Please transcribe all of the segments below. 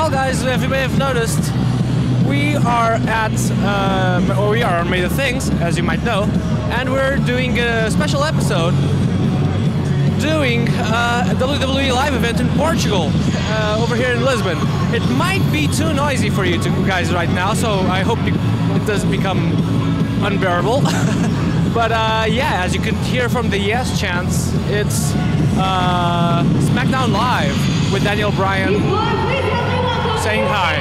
Well, guys, if you may have noticed, we are on May the Things, as you might know, and we're doing a special episode doing a WWE live event in Portugal, over here in Lisbon. It might be too noisy for you two guys right now, so I hope it doesn't become unbearable. But yeah, as you could hear from the yes chants, it's SmackDown Live with Daniel Bryan saying hi.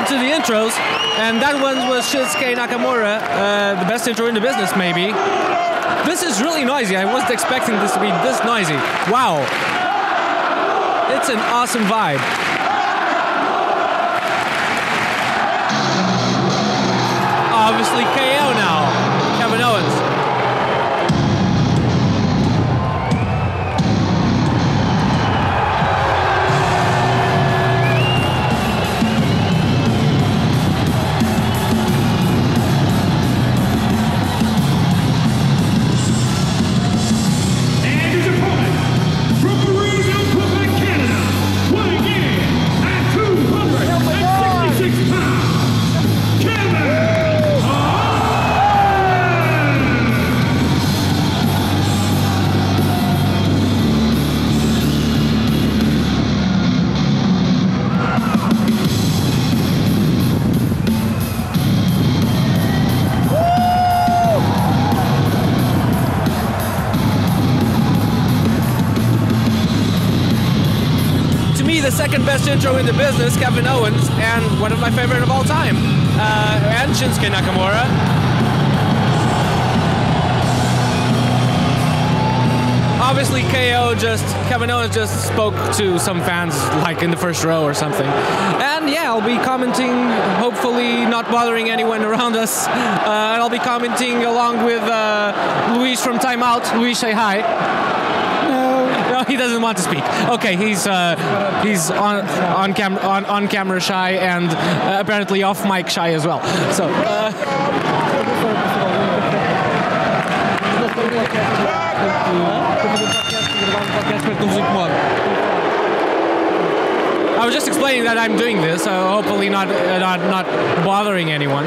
To the intros, and that one was Shinsuke Nakamura, the best intro in the business, maybe. This is really noisy. I wasn't expecting this to be this noisy. Wow. It's an awesome vibe. Obviously KO now, Kevin Owens. Second best intro in the business, Kevin Owens, and one of my favorite of all time, and Shinsuke Nakamura. Obviously Kevin Owens just spoke to some fans like in the first row or something. And yeah, I'll be commenting, hopefully not bothering anyone around us, and I'll be commenting along with Luis from Time Out. Luis, say hi. No, he doesn't want to speak. Okay, he's on camera shy and apparently off mic shy as well. So. I was just explaining that I'm doing this, so hopefully not bothering anyone.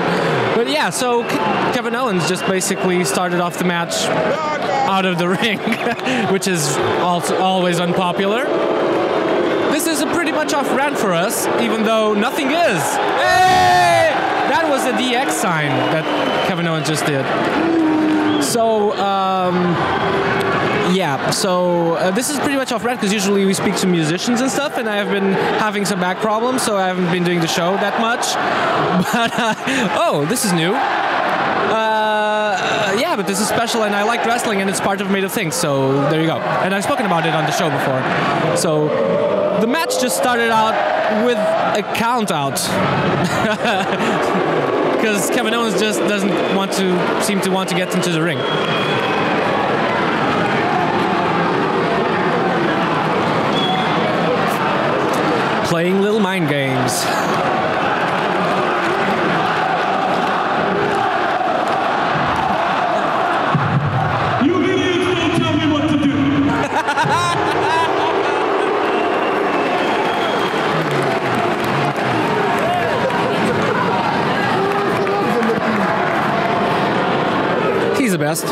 But yeah, so Kevin Owens just basically started off the match out of the ring, which is also always unpopular. This is a pretty much off rant for us, even though nothing is. Hey! That was a DX sign that Kevin Owens just did. So, yeah, so this is pretty much off rant because usually we speak to musicians and stuff, and I have been having some back problems, so I haven't been doing the show that much. But, oh, this is new. Yeah, but this is special, and I like wrestling, and it's part of Made of Things, so there you go. And I've spoken about it on the show before. So, the match just started out with a count out. Because Kevin Owens just doesn't seem to want to get into the ring. Playing little mind games. You idiots don't tell me what to do. He's the best.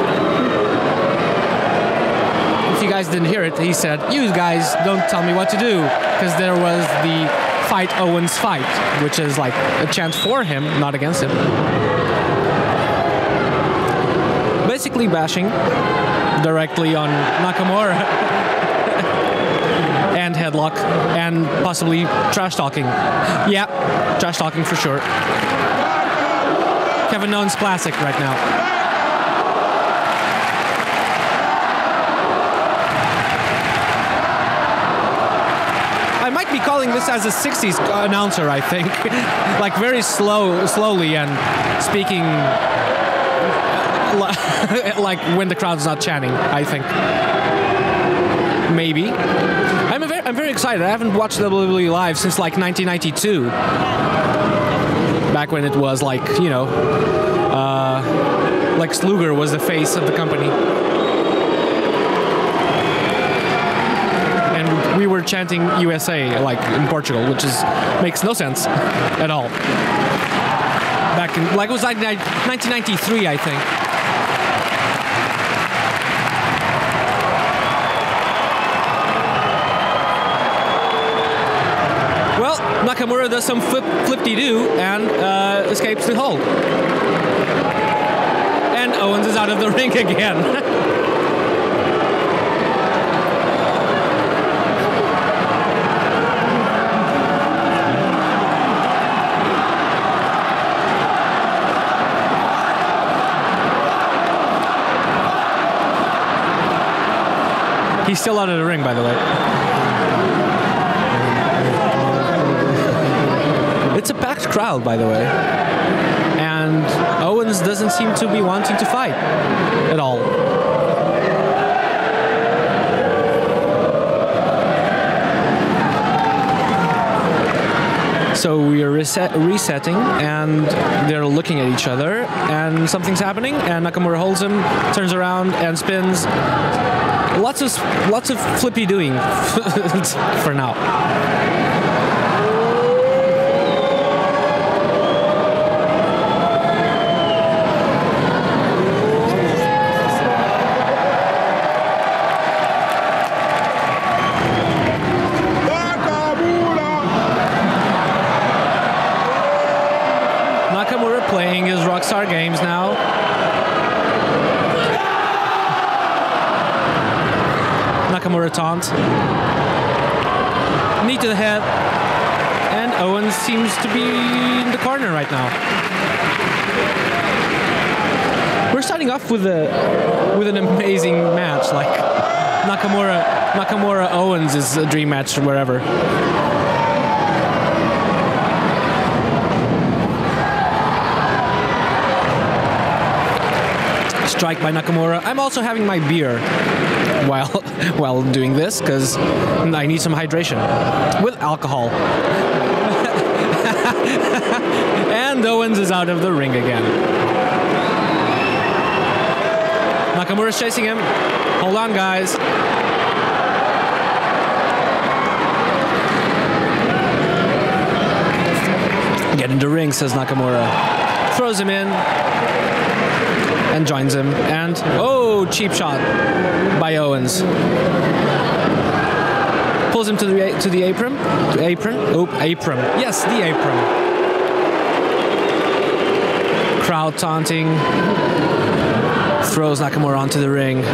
If you guys didn't hear it, he said, "You guys don't tell me what to do," because there was the Fight Owens fight, which is like a chant for him, not against him. Basically bashing directly on Nakamura and headlock and possibly trash talking. Yeah, trash talking for sure. Kevin Owens classic right now. I might be calling this as a 60s announcer, I think. Like very slowly and speaking like when the crowd's not chanting, I think. Maybe. I'm very excited. I haven't watched WWE live since like 1992. Back when it was like, you know, like Luger was the face of the company. We were chanting USA like in Portugal, which makes no sense at all. Back in it was like 1993, I think. Well, Nakamura does some flip-de-doo and escapes the hold. And Owens is out of the ring again. He's still out of the ring, by the way. It's a packed crowd, by the way. And Owens doesn't seem to be wanting to fight at all. So we are resetting, and they're looking at each other, and something's happening, and Nakamura holds him, turns around, and spins. Lots of flippy doing for now. Nakamura playing his Rockstar games now. Nakamura taunt. Knee to the head. And Owens seems to be in the corner right now. We're starting off with an amazing match. Like Nakamura Owens is a dream match wherever. Strike by Nakamura. I'm also having my beer while doing this because I need some hydration with alcohol. And Owens is out of the ring again. Nakamura's chasing him. Hold on, guys. Get in the ring, says Nakamura. Throws him in and joins him. And, oh, cheap shot by Owens. Pulls him to the apron. Oh, apron. Yes, the apron. Crowd taunting. Throws Nakamura onto the ring.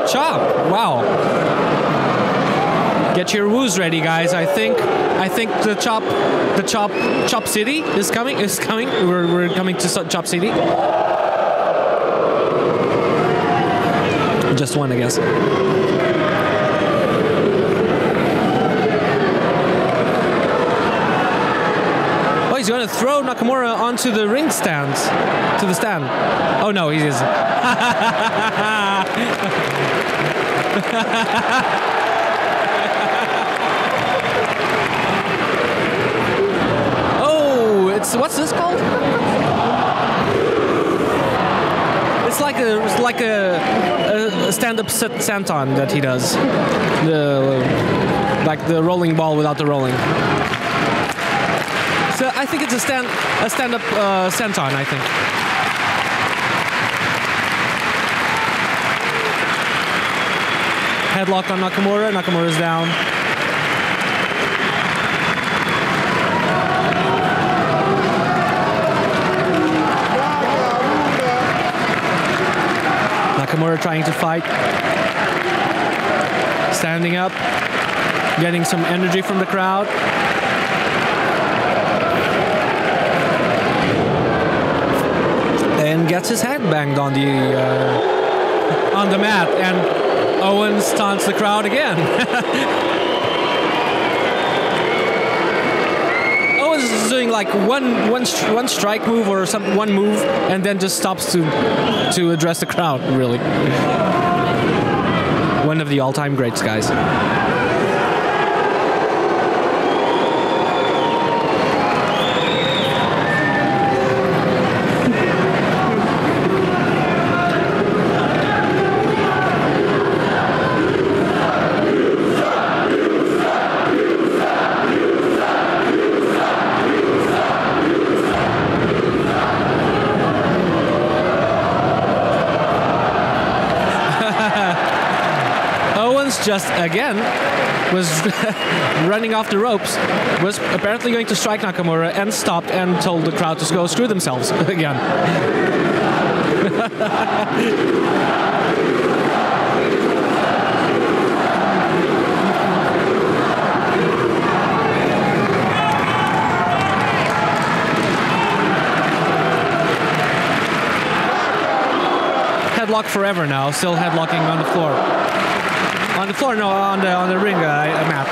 Chop! Wow. Get your woos ready, guys. I think the Chop City is coming. We're coming to Chop City. Just one, I guess. Oh, he's going to throw Nakamura onto the ring stand. To the stand. Oh, no, he isn't. Oh, what's this called? It's like a stand-up senton that he does. Like the rolling ball without the rolling. So I think it's a stand-up senton, I think. Headlock on Nakamura. Nakamura's down. Nakamura trying to fight. Standing up. Getting some energy from the crowd. And gets his head banged on the mat. And Owens taunts the crowd again. Owens is doing like one strike move or one move, and then just stops to address the crowd. Really, one of the all-time greats, guys. Just again was running off the ropes, was apparently going to strike Nakamura and stopped and told the crowd to go screw themselves again. Headlock forever now, still headlocking on the floor. On the floor, no, on the ring mat.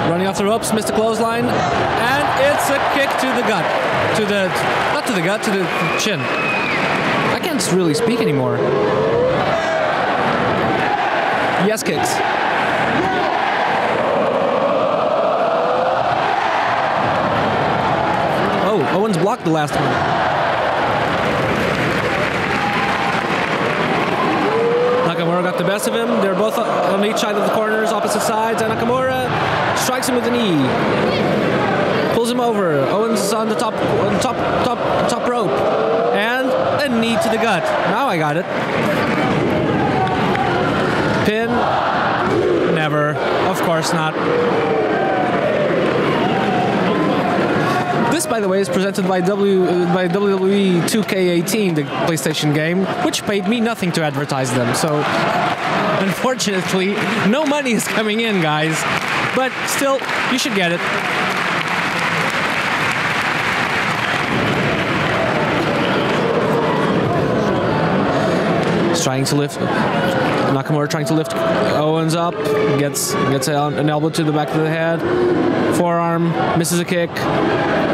Running off the ropes, missed the clothesline, and it's a kick to the gut, not to the gut, to the chin. I can't really speak anymore. Yes kicks. Owens blocked the last one. Nakamura got the best of him. They're both on each side of the corners, opposite sides, and Nakamura strikes him with a knee. Pulls him over. Owens is on the top rope. And a knee to the gut. Now I got it. Pin. Never. Of course not. This, by the way, is presented by WWE 2K18, the PlayStation game, which paid me nothing to advertise them. So, unfortunately, no money is coming in, guys. But still, you should get it. He's trying to lift. Nakamura trying to lift Owens up. Gets an elbow to the back of the head. Forearm, misses a kick.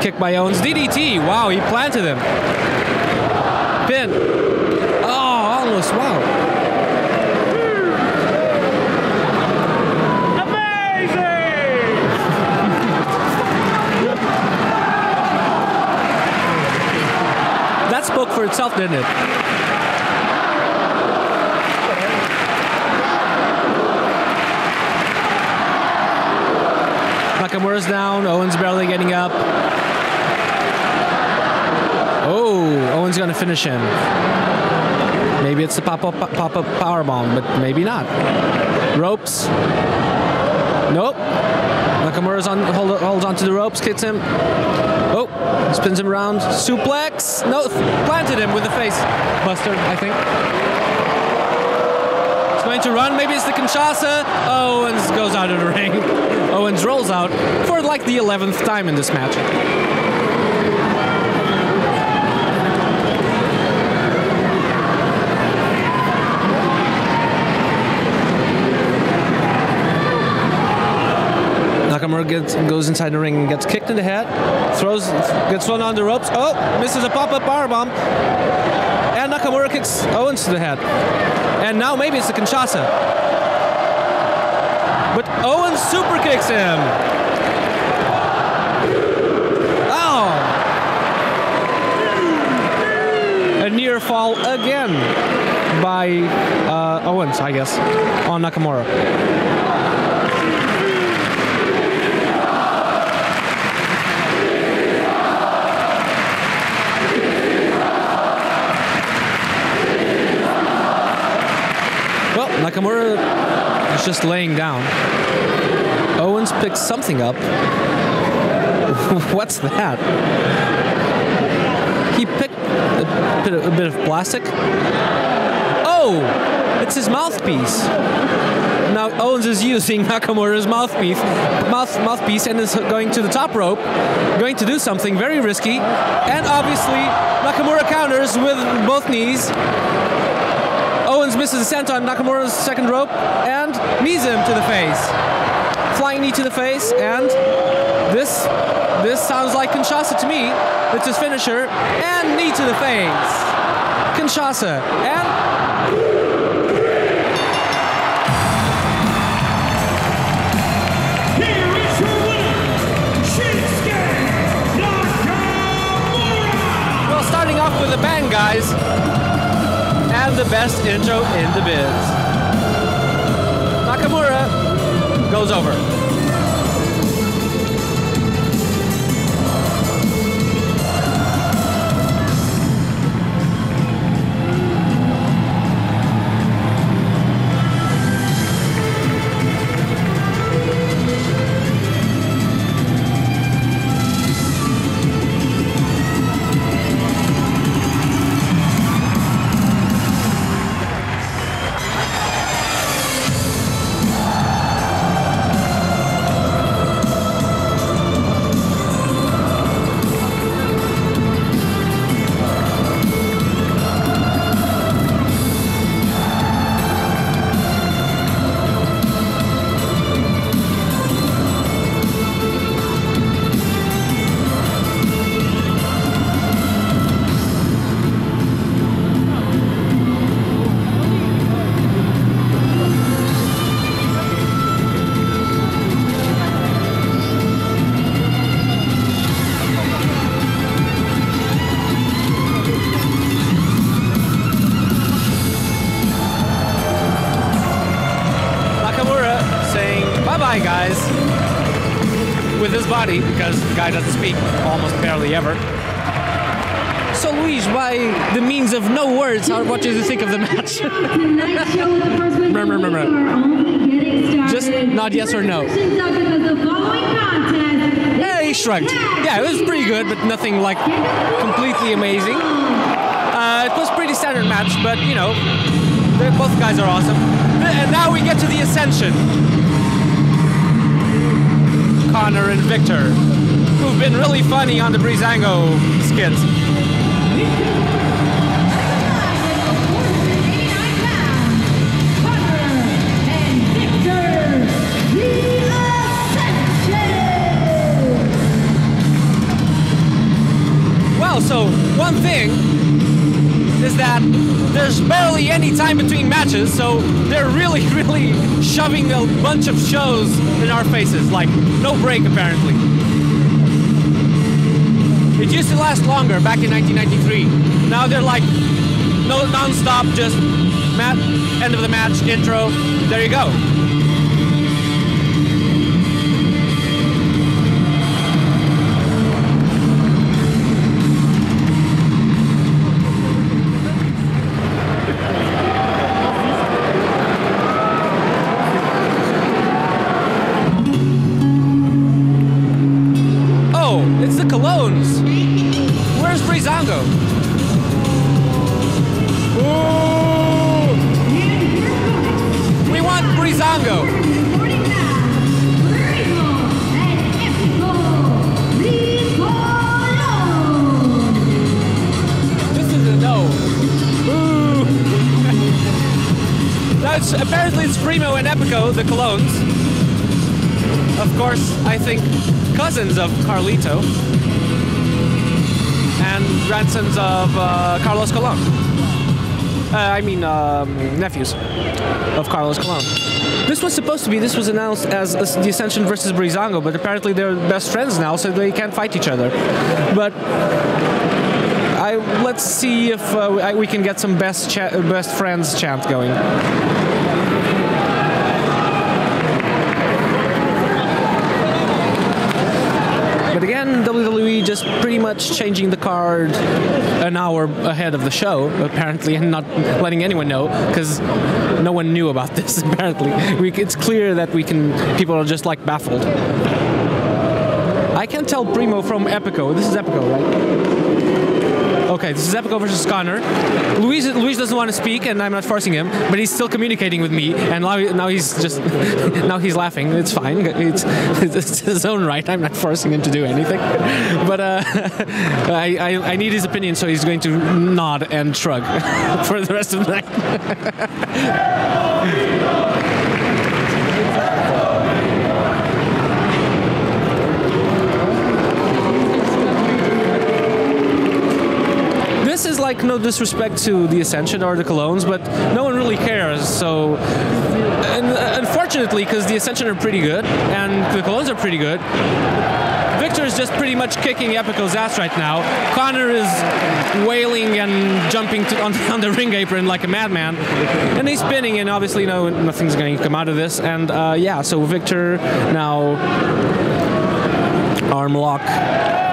Kick by Owens. DDT. Wow, he planted him. Pin. Oh, Usos, wow. That spoke for itself, didn't it? Nakamura's down, Owens barely getting up. Oh, Owens gonna finish him. Maybe it's the pop-up powerbomb, but maybe not. Ropes. Nope. Nakamura's holds on to the ropes, kicks him. Oh, spins him around. Suplex. No, planted him with the face buster, I think. He's going to run. Maybe it's the Kinshasa. Owens goes out of the ring. Owens rolls out for like the 11th time in this match. Nakamura goes inside the ring and gets kicked in the head, gets thrown on the ropes. Oh, misses a pop-up powerbomb. And Nakamura kicks Owens to the head. And now maybe it's the Kinshasa. But Owens super kicks him. Oh! A near fall again by Owens, I guess, on Nakamura. Nakamura is just laying down. Owens picks something up. What's that? He picked a bit of plastic. Oh! It's his mouthpiece. Now Owens is using Nakamura's mouthpiece and is going to the top rope, going to do something very risky. And obviously, Nakamura counters with both knees. Owens misses a senton on Nakamura's second rope and knees him to the face. Flying knee to the face, and this sounds like Kinshasa to me. It's his finisher, and knee to the face. Kinshasa, and... Here is your winner, Shinsuke Nakamura! Well, starting off with a bang, guys. And the best intro in the biz. Nakamura goes over. Bye, guys. With his body, because the guy doesn't speak almost barely ever. So, Luis, by the means of no words, what did you think of the match? Just nod yes or no. Yeah, he shrugged. Yeah, it was pretty good, but nothing like completely amazing. It was a pretty standard match, but you know, both guys are awesome. And now we get to the Ascension. Connor and Victor, who've been really funny on the Breezango skits. Well, so one thing is that there's barely any time between matches, so they're really, really shoving a bunch of shows in our faces. Like, no break, apparently. It used to last longer back in 1993. Now they're like, no, non-stop, just end of the match, intro, there you go. It's the Colóns. Where's Breezango? Ooh. We want Breezango. This is a no. Ooh. That's apparently it's Primo and Epico, the Colóns. Of course, I think cousins of Carlito and grandsons of Carlos Colón. Nephews of Carlos Colón. This was announced as the Ascension versus Breezango, but apparently they're best friends now, so they can't fight each other. But let's see if we can get some best friends chant going. But again, WWE just pretty much changing the card an hour ahead of the show, apparently, and not letting anyone know, because no one knew about this, apparently. It's clear that people are just like baffled. I can't tell Primo from Epico. This is Epico, right? Okay, this is Epico versus Connor. Luis doesn't want to speak, and I'm not forcing him, but he's still communicating with me, and now he's just now he's laughing. It's fine. It's his own right. I'm not forcing him to do anything. But I need his opinion, so he's going to nod and shrug for the rest of the night. This is like no disrespect to the Ascension or the Colóns, but no one really cares. So, and unfortunately, because the Ascension are pretty good and the Colóns are pretty good, Victor is just pretty much kicking Epico's ass right now. Connor is wailing and jumping on the ring apron like a madman, and he's spinning, and obviously nothing's going to come out of this. And yeah, so Victor now arm lock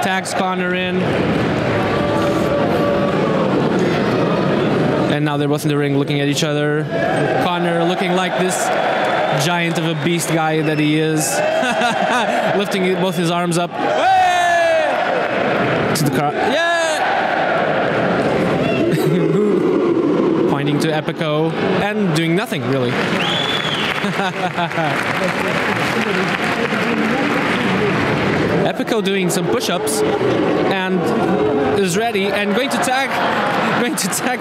tags Connor in. And now they're both in the ring looking at each other. Connor looking like this giant of a beast guy that he is. Lifting both his arms up. Hey! To the crowd. Yeah! Pointing to Epico and doing nothing, really. Epico doing some push-ups and is ready and going to tag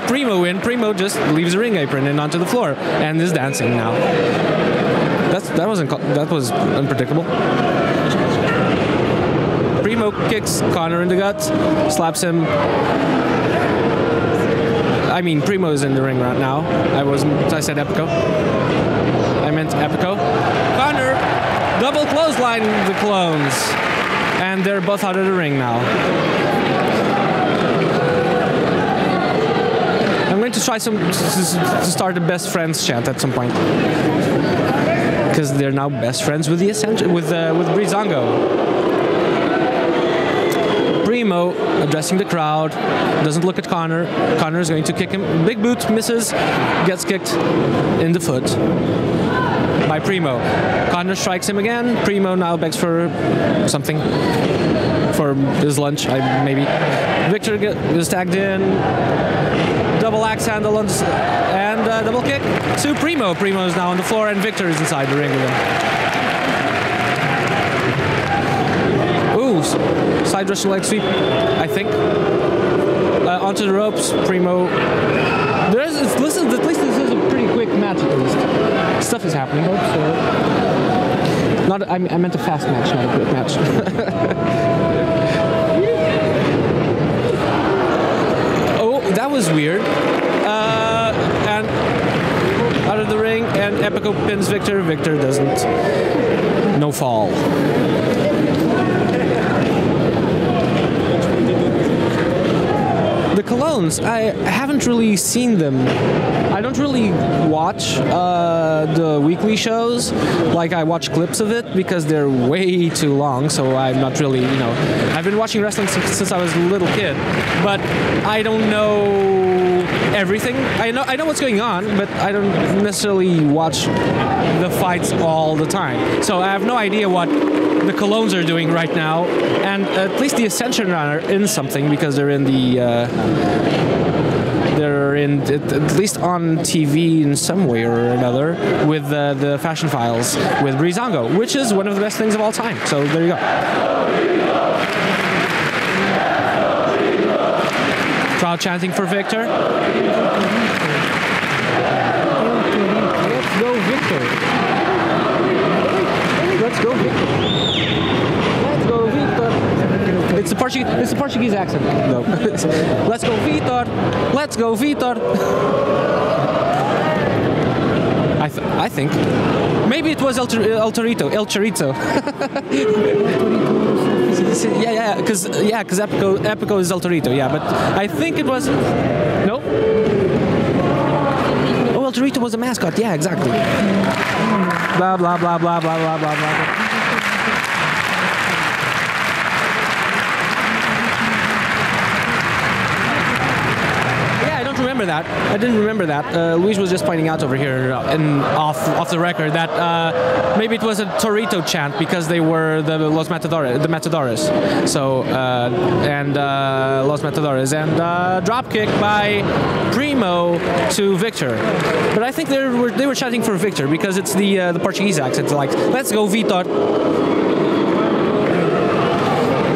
Primo in. Primo just leaves the ring apron and onto the floor and is dancing now. That was unpredictable. Primo kicks Connor in the gut, slaps him. I mean, Primo is in the ring right now. I said Epico. I meant Epico. Connor double clothesline the Colóns. And they're both out of the ring now. I'm going to try to start a best friends chant at some point, because they're now best friends with the Ascension, with Breezango. Primo addressing the crowd, doesn't look at Connor. Connor is going to kick him. Big boot, misses, gets kicked in the foot by Primo. Connor strikes him again. Primo now begs for something, for his lunch, maybe. Victor is tagged in. Double axe handle and double kick to Primo. Primo is now on the floor and Victor is inside the ring with him. Ooh, side Russian leg sweep, I think. Onto the ropes, Primo. At least this is a pretty quick match at least. Stuff is happening. I meant a fast match, not a quick match. Oh, that was weird. Colóns, I haven't really seen them. I don't really watch the weekly shows. Like, I watch clips of it because they're way too long, so I'm not really, you know... I've been watching wrestling since I was a little kid, but I don't know everything. I know what's going on, but I don't necessarily watch the fights all the time. So I have no idea what the Colóns are doing right now, and at least the Ascension are in something because they're in the they're in at least on TV in some way or another with the Fashion Files with Breezango, which is one of the best things of all time. So there you go. Crowd chanting for Victor. Let's go Victor. Let's go Victor. Let's go Victor. It's a Portuguese accent. No. Let's go Victor. Let's go Victor. I think maybe it was El Torito. yeah, because Epico is El Torito. Yeah, but I think it was no. Oh, El Torito was a mascot. Yeah, exactly. Blah blah blah blah blah blah blah blah. Remember that. I didn't remember that. Luis was just pointing out over here and off the record that maybe it was a Torito chant because they were the Los Matadores. So Los Matadores and drop kick by Primo to Victor. But I think they were chanting for Victor because it's the Portuguese accent. It's like, let's go Victor.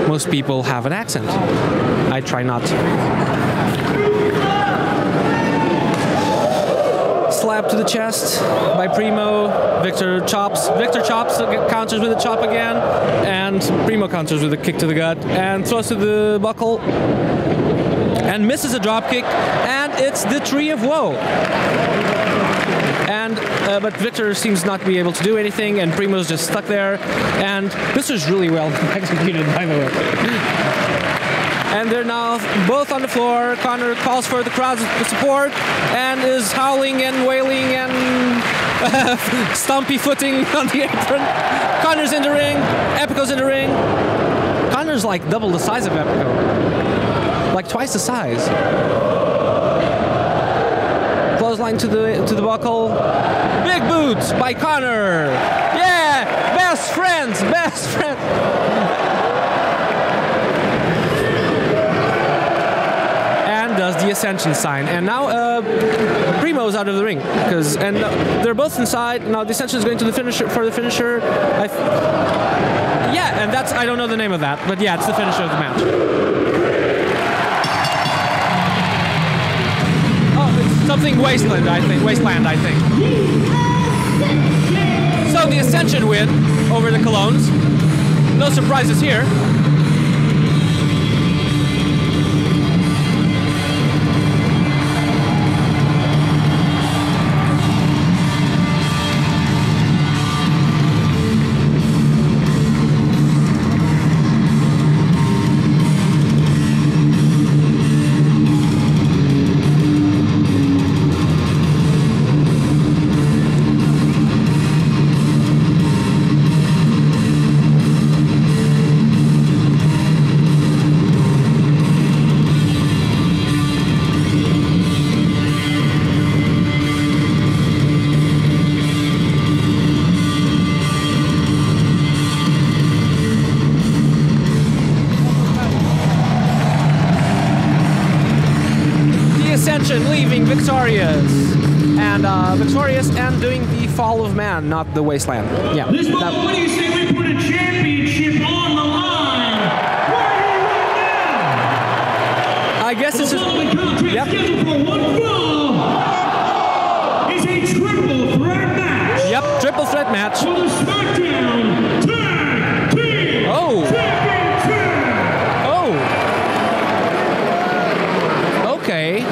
Most people have an accent. I try not to. Slap to the chest by Primo. Victor chops. Victor chops, counters with a chop again, and Primo counters with a kick to the gut and throws to the buckle and misses a drop kick, and it's the Tree of Woe. And but Victor seems not to be able to do anything, and Primo's just stuck there. And this was really well executed, by the way. And they're now both on the floor. Connor calls for the crowd's support and is howling and wailing and stumpy footing on the apron. Connor's in the ring. Epico's in the ring. Connor's like double the size of Epico. Like twice the size. Clothesline to the buckle. Big boots by Connor. Yeah! Best friends! Best friends! Does the Ascension sign, and now Primo's out of the ring and they're both inside. Now the Ascension is going to the finisher for the finisher. Yeah, and that's I don't know the name of that, but yeah, it's the finisher of the match. Oh, it's something Wasteland, I think. So the Ascension win over the Colóns. No surprises here. Leaving victorious and doing the Fall of Man, not the Wasteland. Yeah. Lisbon, what do you say we put a championship on the line? Right here, right now. I guess this is. Yep. Scheduled for one fall is a triple threat match. Yep, triple threat match. For the SmackDown Tag Team Championship. Oh. Okay.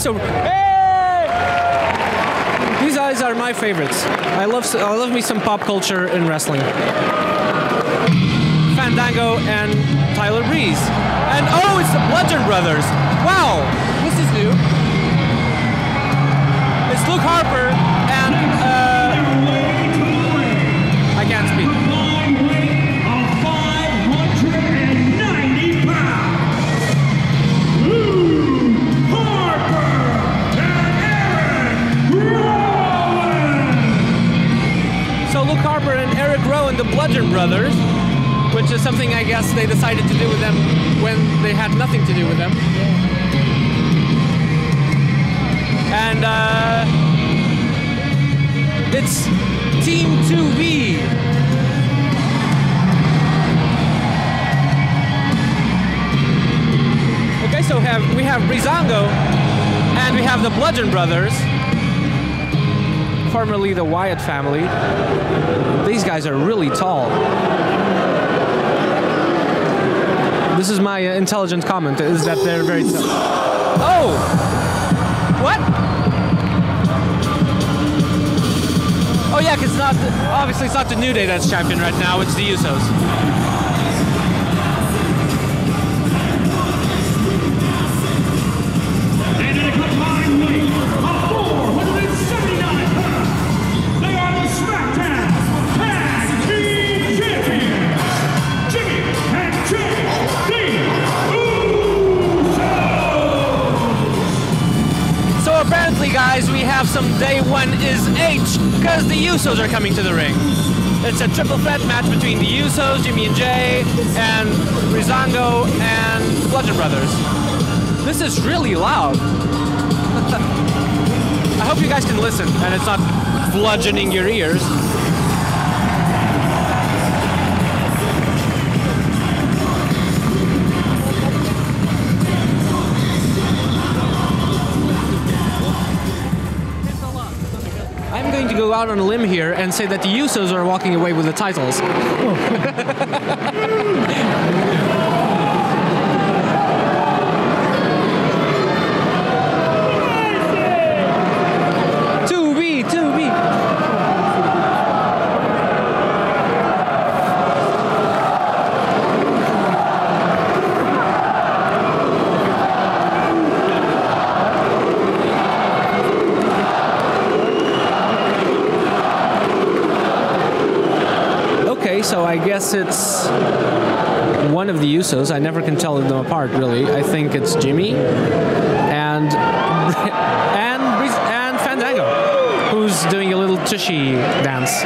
so these guys are my favorites. I love me some pop culture in wrestling. Fandango and Tyler Breeze. And oh, it's the Bludgeon Brothers. Wow, this is new. It's Luke Harper and I can't speak. Luke Harper and Eric Rowan, the Bludgeon Brothers, which is something I guess they decided to do with them when they had nothing to do with them. And it's Team 2V. Okay, so we have Breezango and we have the Bludgeon Brothers, formerly the Wyatt family. These guys are really tall. This is my intelligent comment, is that they're very tall. Oh! What? Oh yeah, because obviously it's not the New Day that's champion right now, it's the Usos. Apparently, guys, we have some day one is H because the Usos are coming to the ring. It's a triple threat match between the Usos, Jimmy and Jay, and Breezango and the Bludgeon Brothers. This is really loud. I hope you guys can listen and it's not bludgeoning your ears. To go out on a limb here and say that the Usos are walking away with the titles. 2V. So I guess it's one of the Usos. I never can tell them apart, really. I think it's Jimmy and Fandango, who's doing a little tushy dance.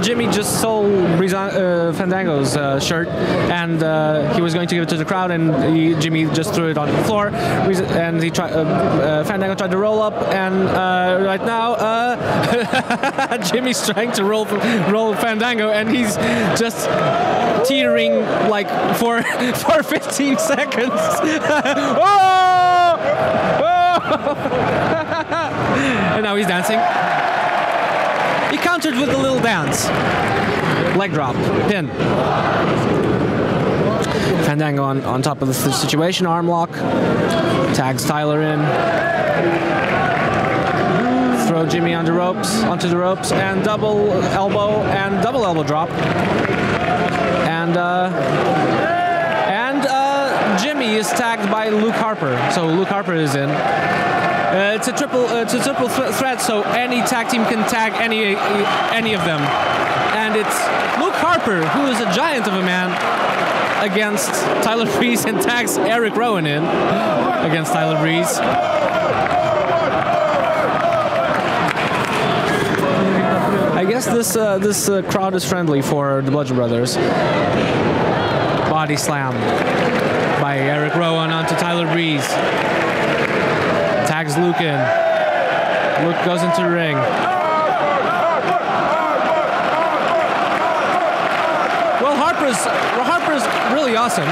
Jimmy just stole Fandango's shirt, and he was going to give it to the crowd, and Jimmy just threw it on the floor, and Fandango tried to roll up, and right now Jimmy's trying to roll Fandango, and he's just teetering like for 15 seconds. Oh! Oh! And now he's dancing. He countered with a little dance. Leg drop. Pin. Fandango on top of the situation. Arm lock. Tags Tyler in. Throw Jimmy onto the ropes. And double elbow drop. And Jimmy is tagged by Luke Harper. So Luke Harper is in. It's a triple threat, so any tag team can tag any of them. And it's Luke Harper, who is a giant of a man, against Tyler Breeze, and tags Eric Rowan in against Tyler Breeze. I guess this crowd is friendly for the Bludgeon Brothers. Body slam by Eric Rowan onto Tyler Breeze. Tags Luke in. Luke goes into the ring. Well, Harper Harper's really awesome.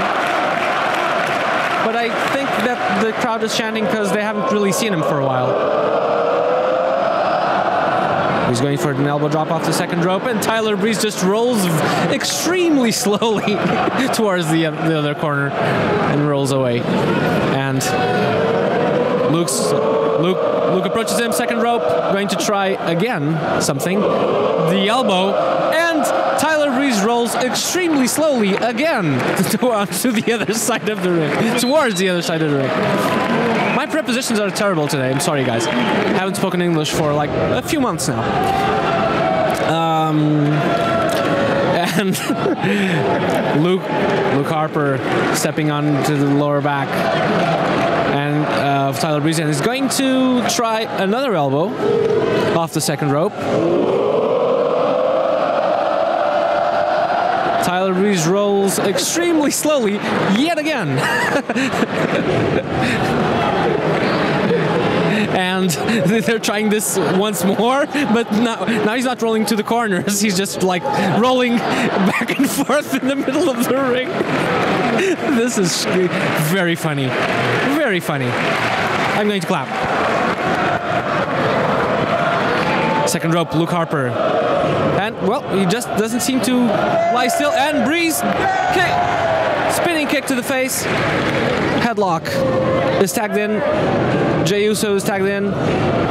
But I think that the crowd is chanting because they haven't really seen him for a while. He's going for an elbow drop off the second rope, and Tyler Breeze just rolls extremely slowly towards the other corner and rolls away. And Luke approaches him, second rope, going to try again something. The elbow, and Tyler Breeze rolls extremely slowly again to the other side of the ring, towards the other side of the ring. My prepositions are terrible today. I'm sorry, guys. I haven't spoken English for like a few months now. And Luke Harper stepping onto the lower back and of Tyler Breeze, and is going to try another elbow off the second rope. Tyler Breeze rolls extremely slowly yet again. And they're trying this once more, but now he's not rolling to the corners. He's just like rolling back and forth in the middle of the ring. This is very funny. Very funny. I'm going to clap. Second rope, Luke Harper. And, well, he just doesn't seem to lie still. And Breeze, spinning kick to the face. Headlock is tagged in. Jey Uso is tagged in.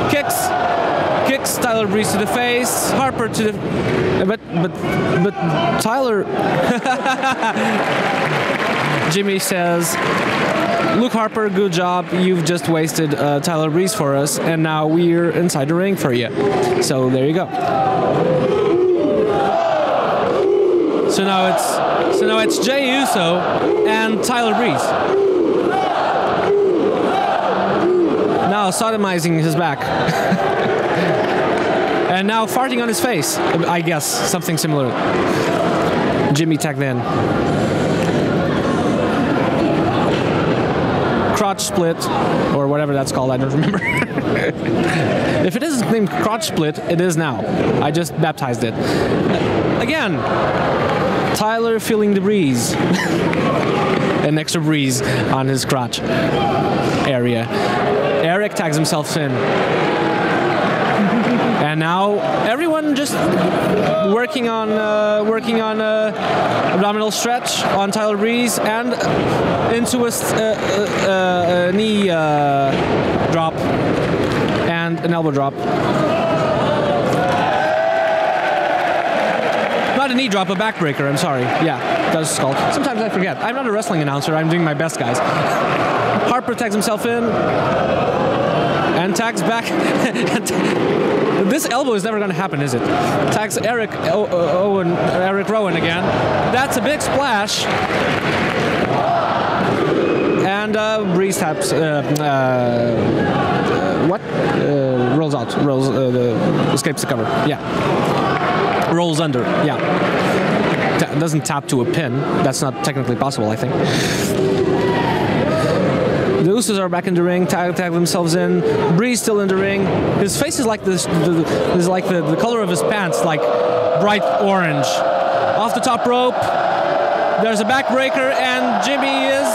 Kicks Tyler Breeze to the face. Harper to the... But Tyler... Jimmy says, Luke Harper, good job. You've just wasted Tyler Breeze for us, and now we're inside the ring for you. So there you go. So now it's Jey Uso and Tyler Breeze. Now sodomizing his back. And now farting on his face. I guess something similar. Jimmy tagged in. Crotch split, or whatever that's called, I don't remember. If it isn't named crotch split, it is now. I just baptized it. Again, Tyler feeling the breeze. An extra breeze on his crotch area. Eric tags himself in. And now everyone just working on abdominal stretch on Tyler Breeze and into a knee drop and an elbow drop. Not a knee drop, a backbreaker. I'm sorry. Yeah, that's what's called. Sometimes I forget. I'm not a wrestling announcer. I'm doing my best, guys. Harper tags himself in. And tags back. This elbow is never going to happen, is it? Tags Eric Rowan again. That's a big splash. And Breeze taps. Rolls out. Escapes the cover. Yeah. Rolls under. Yeah. Doesn't tap to a pin. That's not technically possible, I think. The Usos are back in the ring, tag themselves in. Breeze still in the ring. His face is like this, is like the color of his pants, like bright orange. Off the top rope, there's a backbreaker, and Jimmy is...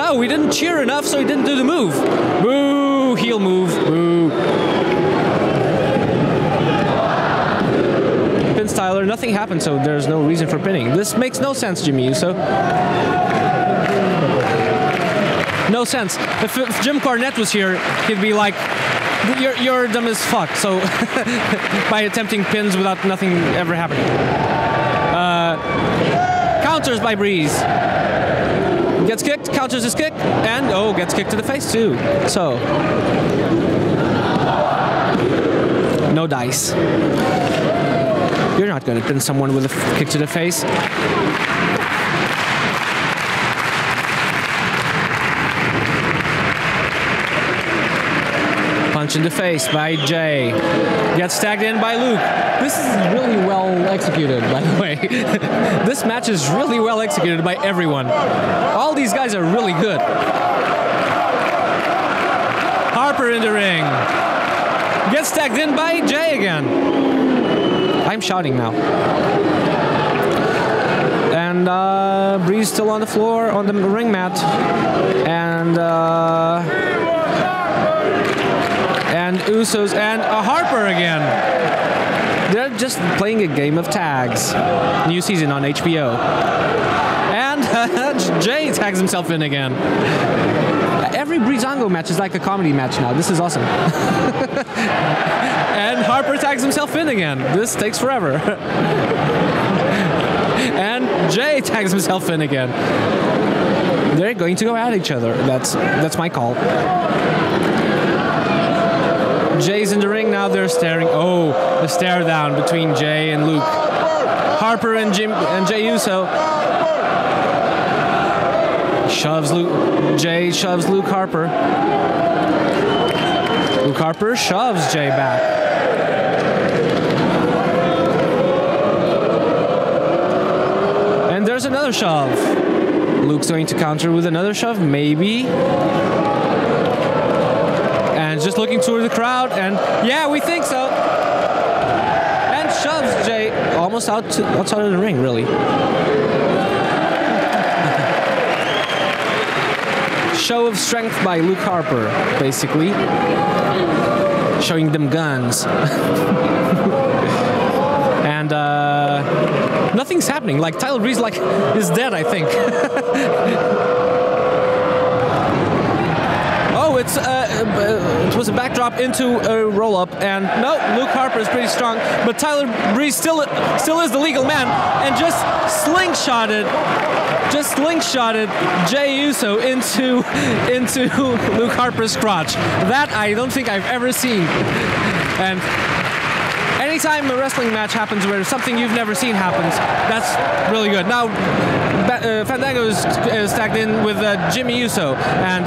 Oh, we didn't cheer enough, so he didn't do the move. Boo! Heel move. Boo! Pins Tyler. Nothing happened, so there's no reason for pinning. This makes no sense, Jimmy Uso. No sense. If Jim Cornette was here, he'd be like, you're dumb as fuck. So, by attempting pins without nothing ever happening. Counters by Breeze. Gets kicked, counters his kick, and gets kicked to the face too. So, no dice. You're not going to pin someone with a kick to the face. Punch in the face by Jay. Gets tagged in by Luke. This is really well executed, by the way. This match is really well executed by everyone. All these guys are really good. Harper in the ring. Gets tagged in by Jay again. I'm shouting now. And Breeze still on the floor, on the ring mat. And Usos and Harper again. They're just playing a game of tags. New season on HBO. And Jay tags himself in again. Every Breezango match is like a comedy match now. This is awesome. And Harper tags himself in again. This takes forever. And Jay tags himself in again. They're going to go at each other. That's my call. Jay's in the ring now. They're staring. Oh, the stare down between Jay and Luke. Harper and Jay Uso. Jay shoves Luke Harper. Luke Harper shoves Jay back. And there's another shove. Luke's going to counter with another shove, maybe. And just looking toward the crowd, and yeah, we think so. And shoves Jay almost outside of the ring, really. Show of strength by Luke Harper, basically. Showing them guns. And nothing's happening. Like Tyler Breeze is dead, I think. Oh, it was a backdrop into a roll-up, and no, Luke Harper is pretty strong, but Tyler Breeze still is the legal man, and just slingshotted Jay Uso into Luke Harper's crotch. That I don't think I've ever seen. And anytime a wrestling match happens where something you've never seen happens, that's really good. Now, Fandango is tagged in with Jimmy Uso, and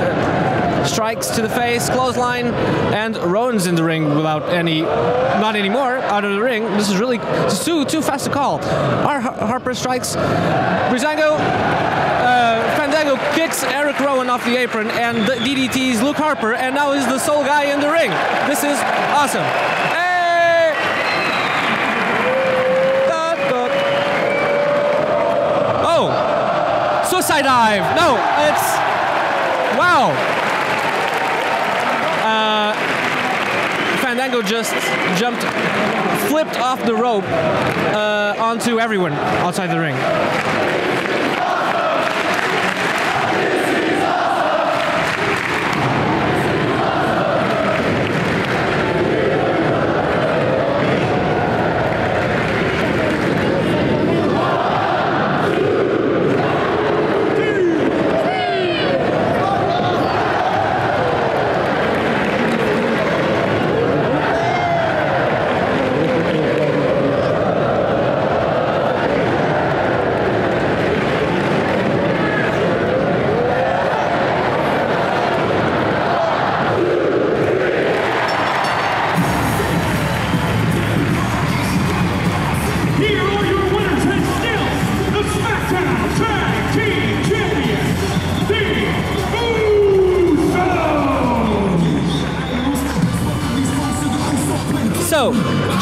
strikes to the face, clothesline, and Rowan's in the ring without not anymore, out of the ring. This is really too fast to call. Harper strikes. Breezango, Fandango kicks Eric Rowan off the apron and DDTs Luke Harper, and now he's the sole guy in the ring. This is awesome. Hey! Oh! Suicide dive! No, it's... Wow! Fandango just flipped off the rope onto everyone outside the ring.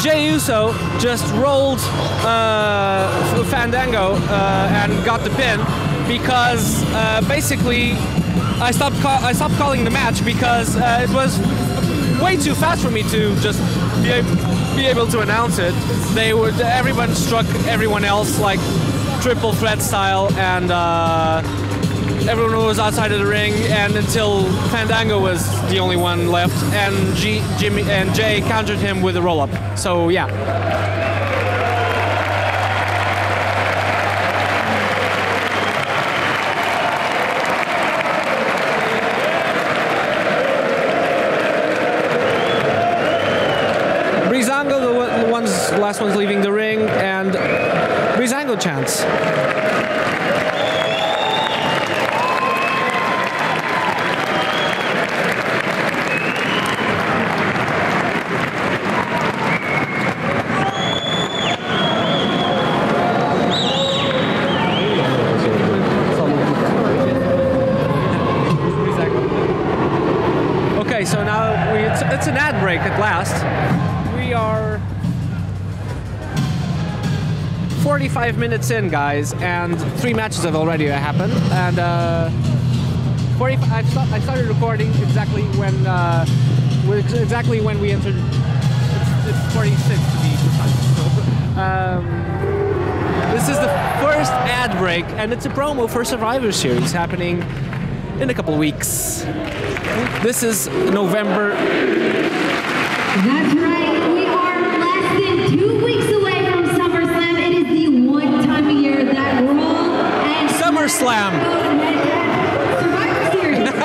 Jay Uso just rolled Fandango and got the pin because basically I stopped calling the match because it was way too fast for me to just be able to announce it. Everyone struck everyone else like triple threat style, and everyone was outside of the ring, and until Fandango was the only one left, and Jimmy and Jay countered him with a roll-up. So yeah. Breezango, the last one's leaving the ring, and Breezango chants. So now it's an ad break at last. We are 45 minutes in, guys, and 3 matches have already happened. And I started recording exactly when we entered. It's 46 to be precise. This is the first ad break, and it's a promo for Survivor Series happening in a couple weeks. This is November. That's right. We are less than 2 weeks away from SummerSlam. It is the one time a year that Raw and SummerSlam. Survivor Series. We are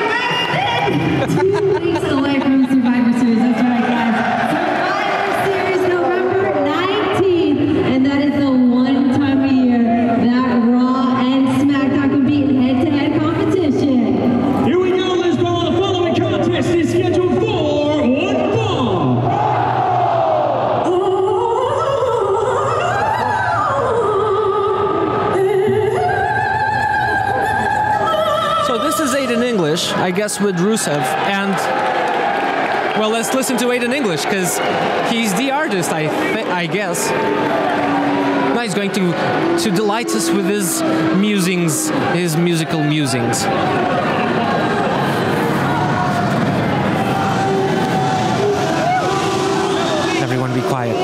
less than 2 weeks away from Survivor Series. That's right, guys. Survivor Series November 19th, and that is the one time a year that Raw and SmackDown compete head-to-head competition. Here we go, Lisbon. The following contest is scheduled for one fall. So this is Aiden English, I guess, with Rusev, and well, let's listen to Aiden English because he's the artist, I guess. Now he's going to delight us with his musings, his musical musings. Everyone, be quiet.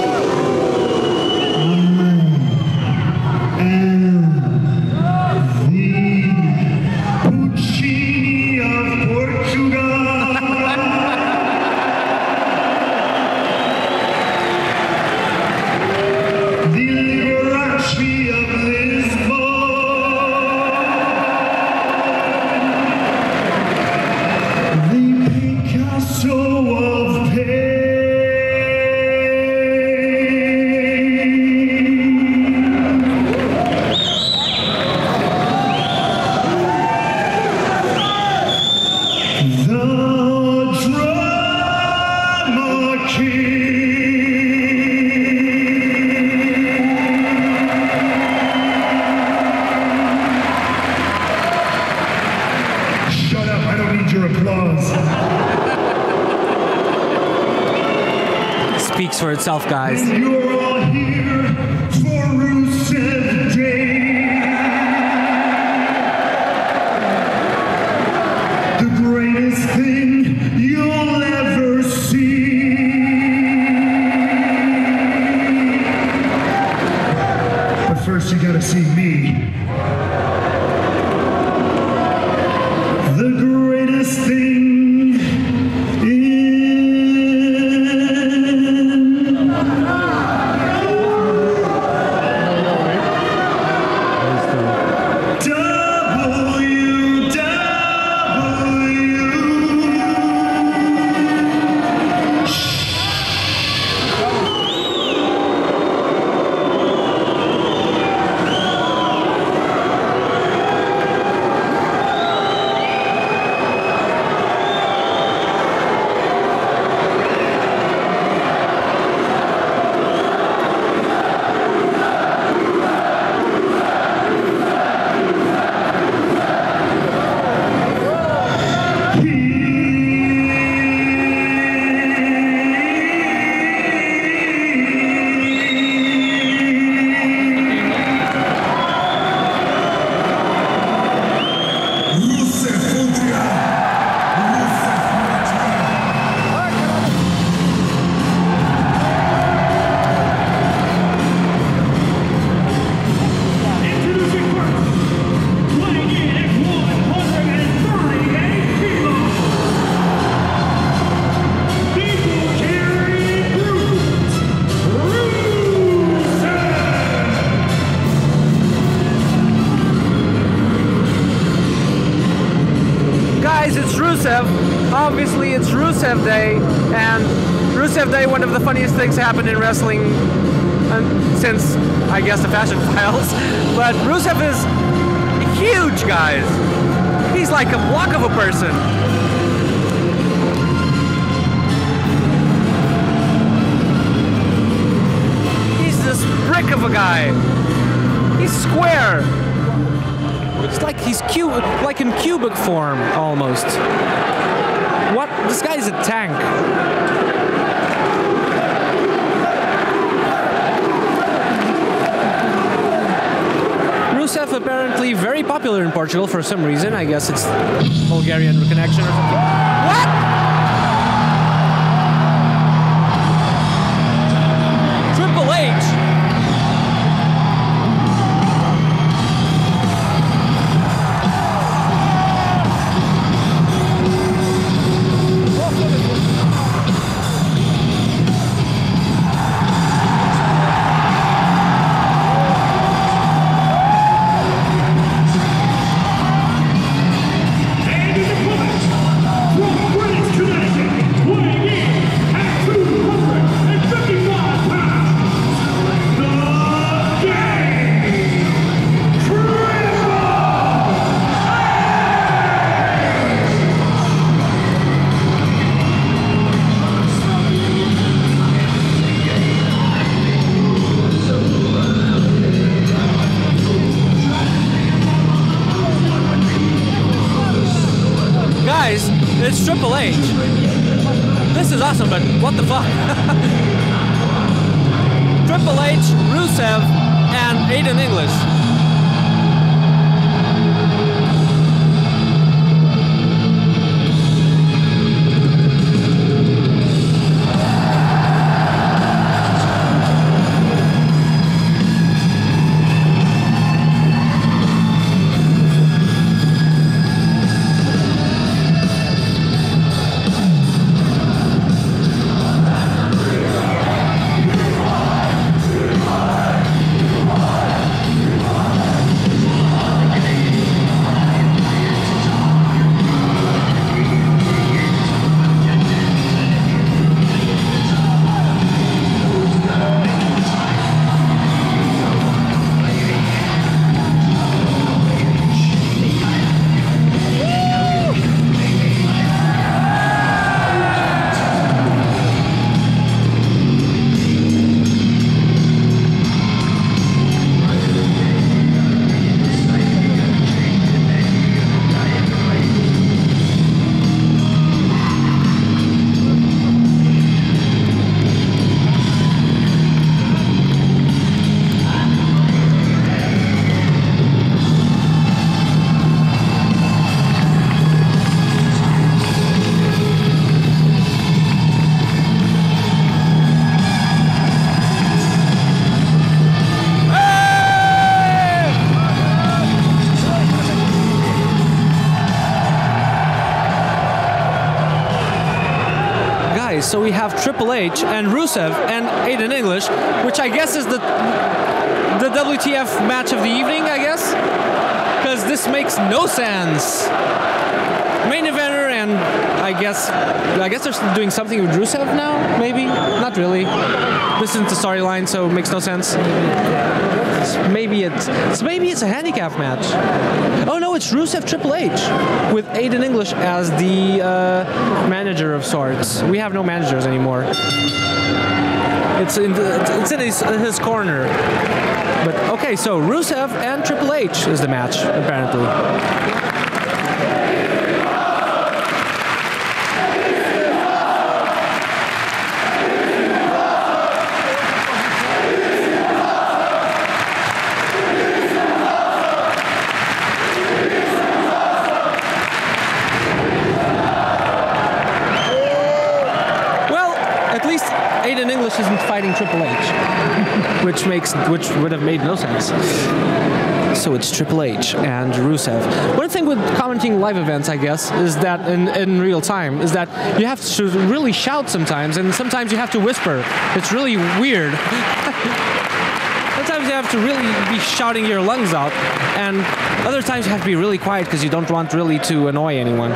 Speaks for itself, guys. You're all here for Rusev Day. The greatest thing you'll ever see. But first you gotta see me. The greatest thing Obviously, it's Rusev Day, and Rusev Day, one of the funniest things happened in wrestling since, I guess, the Fashion Files. But Rusev is huge, guys. He's like a block of a person. He's this brick of a guy. He's square. It's like he's like in cubic form, almost. What? This guy's a tank. Rusev apparently very popular in Portugal for some reason. I guess it's Bulgarian connection or something. What? Triple H. It's Triple H. This is awesome, but what the fuck? Triple H, Rusev, and Aiden English. So we have Triple H and Rusev and Aiden English, which I guess is the WTF match of the evening, I guess? Because this makes no sense. Main eventer, and I guess they're doing something with Rusev now, maybe? Not really. This isn't the storyline, so it makes no sense. Maybe it's a handicap match. Oh no, it's Rusev Triple H with Aiden English as the manager of sorts. We have no managers anymore. It's in his corner. But okay, so Rusev and Triple H is the match apparently. Aiden English isn't fighting Triple H, which would have made no sense. So it's Triple H and Rusev. One thing with commenting live events, I guess, is that in real time, is that you have to really shout sometimes, and sometimes you have to whisper. It's really weird. Sometimes you have to really be shouting your lungs out, and other times you have to be really quiet because you don't want really to annoy anyone.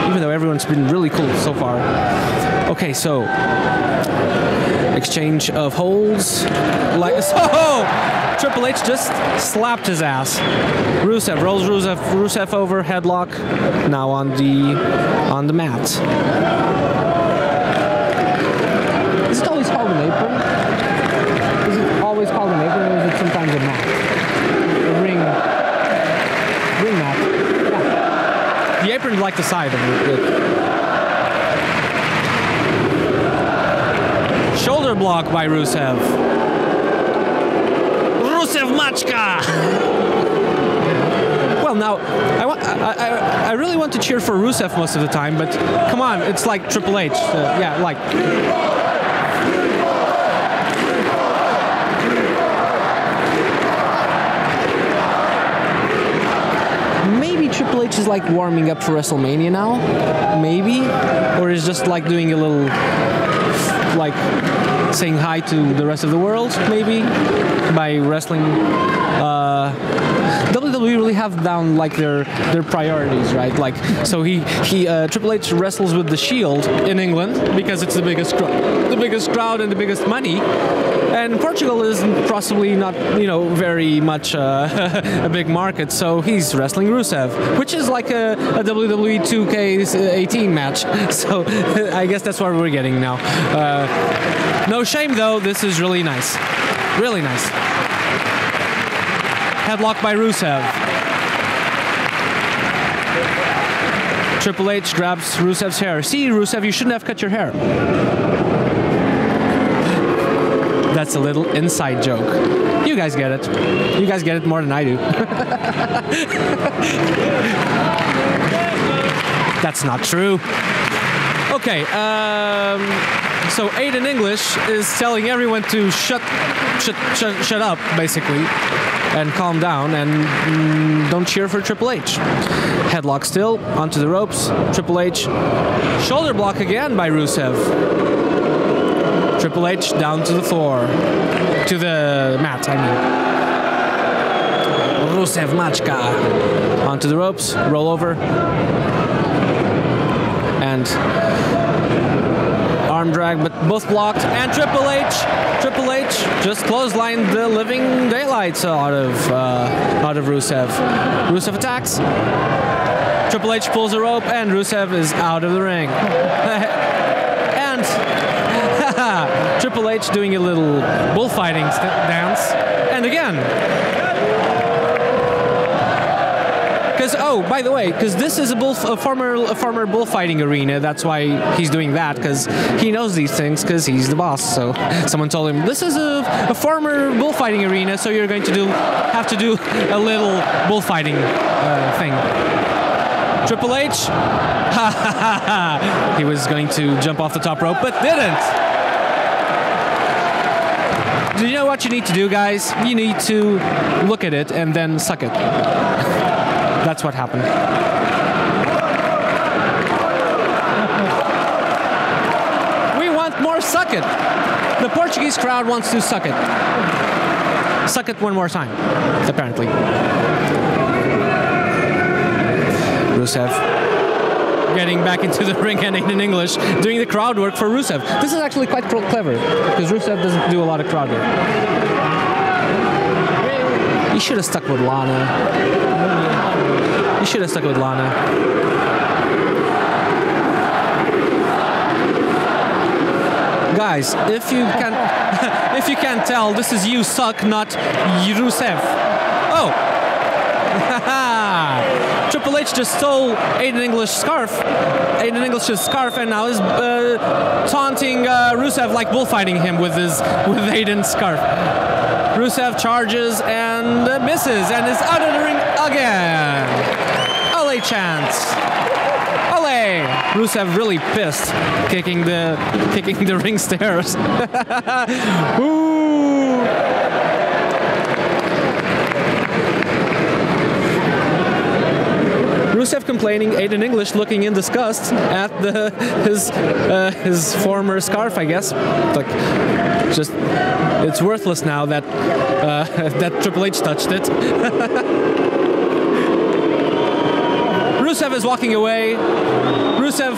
Even though everyone's been really cool so far. Okay, so exchange of holds, like so. Triple H just slapped his ass. Rusev rolls Rusev over, headlock. Now on the mat. Is it always called an apron? Is it always called an apron, or is it sometimes a mat? A ring mat. Yeah. The apron's like the side of it. Shoulder block by Rusev. Rusev Machka! Well, now, I really want to cheer for Rusev most of the time, but come on, it's like Triple H. Yeah, like... Maybe Triple H is like warming up for WrestleMania now, maybe, or is just like doing a little, like saying hi to the rest of the world, maybe, by wrestling. WWE really have down like their priorities, right? Like, so Triple H wrestles with the Shield in England because it's the biggest crowd and the biggest money. And Portugal is possibly not, you know, very much a big market, so he's wrestling Rusev, which is like a WWE 2K18 match. So I guess that's what we're getting now. No shame though, this is really nice. Really nice. Headlock by Rusev. Triple H grabs Rusev's hair. See, Rusev, you shouldn't have cut your hair. That's a little inside joke. You guys get it. You guys get it more than I do. That's not true. Okay, so Aiden English is telling everyone to shut up, basically, and calm down and don't cheer for Triple H. Headlock still, onto the ropes. Triple H, shoulder block again by Rusev. Triple H down to the floor. To the mat, I mean. Rusev Machka. Onto the ropes, roll over. And arm drag, but both blocked. And Triple H just clotheslined the living daylights out of Rusev. Rusev attacks. Triple H pulls a rope, and Rusev is out of the ring. And Triple H doing a little bullfighting dance, and again. Because, oh, by the way, because this is a former bullfighting arena, that's why he's doing that, because he knows these things, because he's the boss. So someone told him, this is a former bullfighting arena, so you're going to have to do a little bullfighting thing. Triple H, he was going to jump off the top rope, but didn't. Do you know what you need to do, guys? You need to look at it and then suck it. That's what happened. We want more suck it. The Portuguese crowd wants to suck it. Suck it one more time, apparently. Rusev getting back into the ring, and in English doing the crowd work for Rusev. This is actually quite clever, because Rusev doesn't do a lot of crowd work. He should have stuck with Lana. He should have stuck with Lana. Guys, if you can't tell, this is you suck, not Rusev. Oh! Triple H just stole Aiden English's scarf, and now is taunting Rusev, like bullfighting him with Aiden's scarf. Rusev charges and misses and is out of the ring again. Ole chants. Ole! Rusev really pissed, kicking the ring stairs. Ooh! Rusev complaining, Aiden English looking in disgust at his former scarf, I guess. Like, just, it's worthless now that that Triple H touched it. Rusev is walking away. Rusev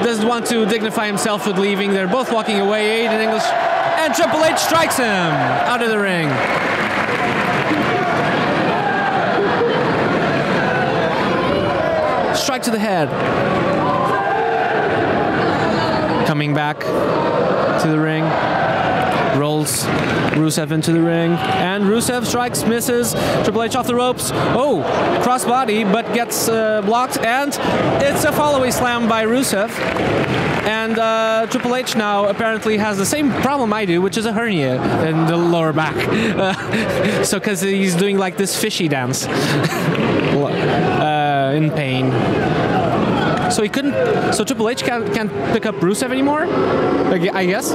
doesn't want to dignify himself with leaving. They're both walking away, Aiden English, and Triple H strikes him out of the ring. Strike to the head. Coming back to the ring. Rolls Rusev into the ring, and Rusev strikes, misses. Triple H off the ropes. Oh, crossbody, but gets blocked, and it's a follow-away slam by Rusev. And Triple H now apparently has the same problem I do, which is a hernia in the lower back. So because he's doing like this fishy dance in pain. So he couldn't. So Triple H can't pick up Rusev anymore, I guess.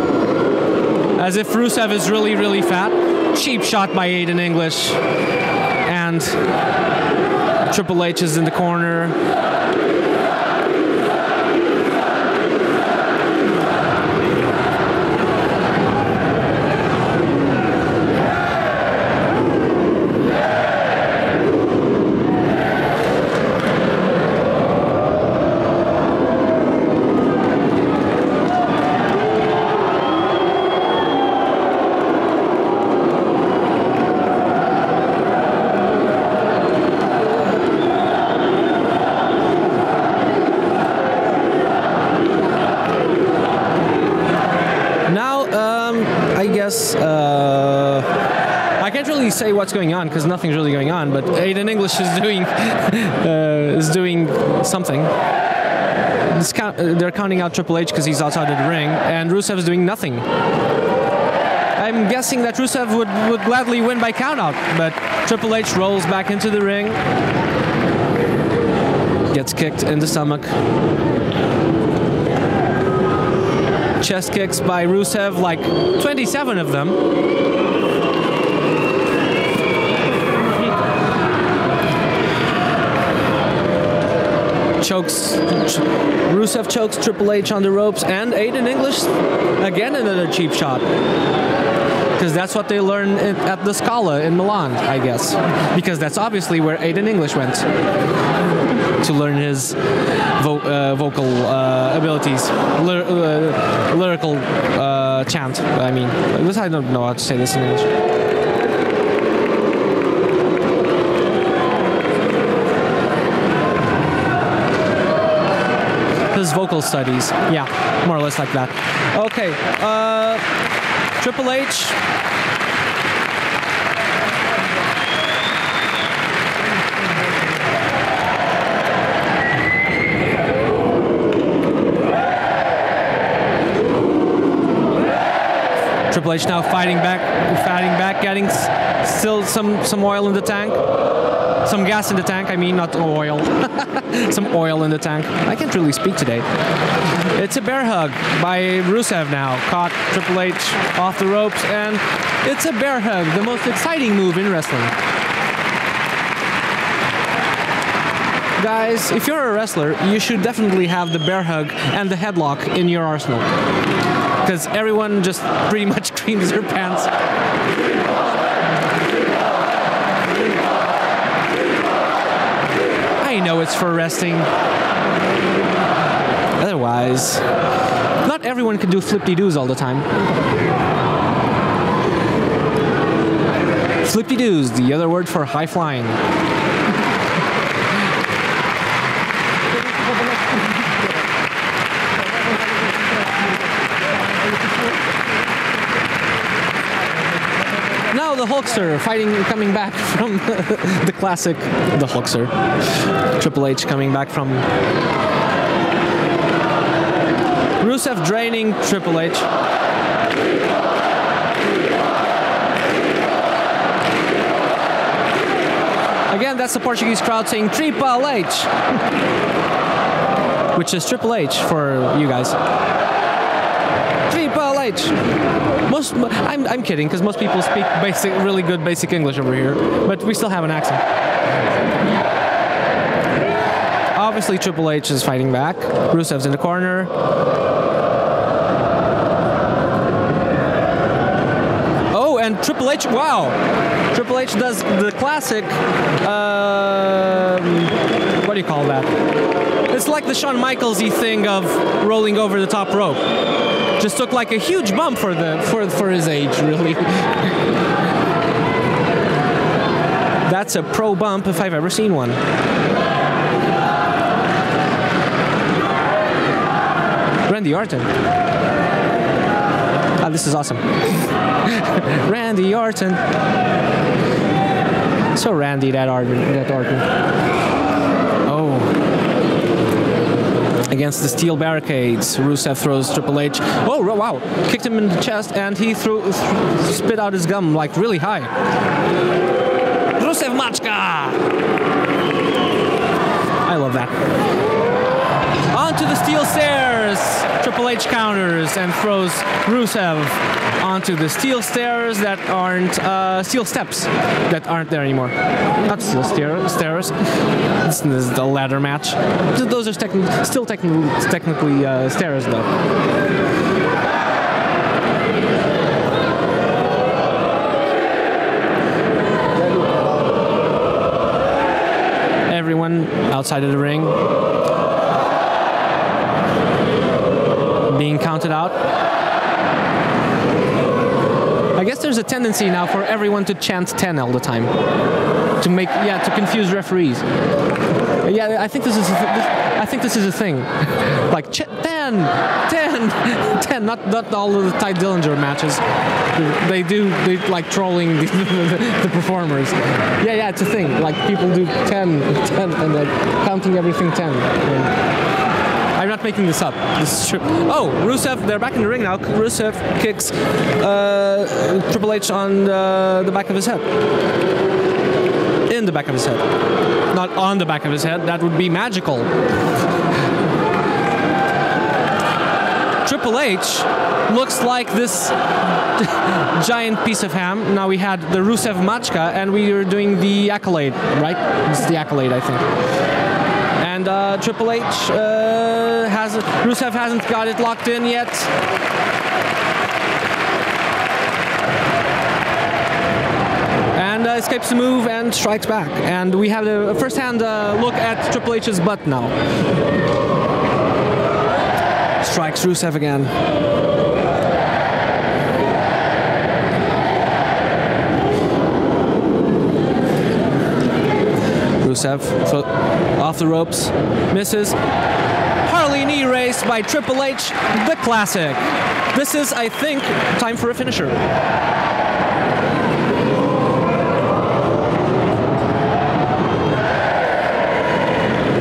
As if Rusev is really, really fat. Cheap shot by Aiden English. And Triple H is in the corner. I can't really say what's going on because nothing's really going on, but Aiden English is doing something. They're counting out Triple H because he's outside of the ring, and Rusev is doing nothing. I'm guessing that Rusev would gladly win by countout, but Triple H rolls back into the ring, gets kicked in the stomach. Chest kicks by Rusev, like 27 of them. Rusev chokes Triple H on the ropes, and Aiden English, again another cheap shot. Because that's what they learned at the Scala in Milan, I guess. Because that's obviously where Aiden English went to learn his vocal abilities, lyrical chant. I mean, I don't know how to say this in English. His vocal studies, yeah, more or less like that. Okay, Triple H. Triple H now fighting back, getting still some oil in the tank. Some gas in the tank, I mean, not oil. Some oil in the tank. I can't really speak today. It's a bear hug by Rusev now. Caught Triple H off the ropes, and it's a bear hug, the most exciting move in wrestling. Guys, if you're a wrestler, you should definitely have the bear hug and the headlock in your arsenal. Because everyone just pretty much creams their pants. I know it's for resting. Otherwise, not everyone can do flip-de-doos all the time. Flip-de-doos, the other word for high-flying. Now the Hulkster coming back from the classic, the Hulkster. Triple H coming back from Rusev draining Triple H. Again, that's the Portuguese crowd saying Triple H, which is Triple H for you guys. Triple H. I'm kidding, because most people speak really good basic English over here, but we still have an accent. Obviously, Triple H is fighting back. Rusev's in the corner. Oh, and Triple H, wow! Triple H does the classic, what do you call that? It's like the Shawn Michaels-y thing of rolling over the top rope. Just took like a huge bump for his age, really. That's a pro bump if I've ever seen one. Randy Orton. Ah, this is awesome. Randy Orton. So Randy, that Orton. Oh. Against the steel barricades, Rusev throws Triple H. Oh, wow. Kicked him in the chest, and he spit out his gum, like, really high. Rusev Machka! I love that. Onto the steel stairs. Triple H counters and throws Rusev onto the steel stairs that aren't steel steps that aren't there anymore. Not steel stairs. This is the ladder match. Those are still technically stairs though. Everyone outside of the ring being counted out. I guess there's a tendency now for everyone to chant 10 all the time to confuse referees. Yeah, I think this is a thing. Like 10, 10. Not all of the Ty Dillinger matches. They like trolling the performers. Yeah, it's a thing. Like people do 10, and like counting everything 10. I'm not making this up. This is true. Oh, Rusev, they're back in the ring now. Rusev kicks Triple H on the back of his head. In the back of his head. Not on the back of his head. That would be magical. Triple H looks like this giant piece of ham. Now we had the Rusev Machka, and we were doing the Accolade, right? It's the Accolade, I think. And Triple H Rusev hasn't got it locked in yet. And escapes the move and strikes back. And we have a first-hand look at Triple H's butt now. Strikes Rusev again. Rusev off the ropes, misses. Harley knee race by Triple H, the classic. This is, I think, time for a finisher.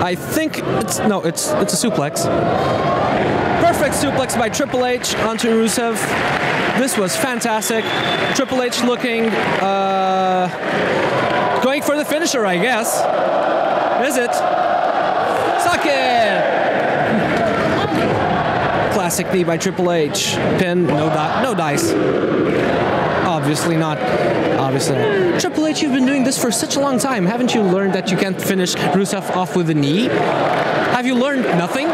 I think it's a suplex. Perfect suplex by Triple H onto Rusev. This was fantastic. Triple H looking going for the finisher, I guess. Is it? Suck it! Classic knee by Triple H. Pin, no dice. Obviously not. Obviously not. Triple H, you've been doing this for such a long time. Haven't you learned that you can't finish Rusev off with a knee? Have you learned nothing?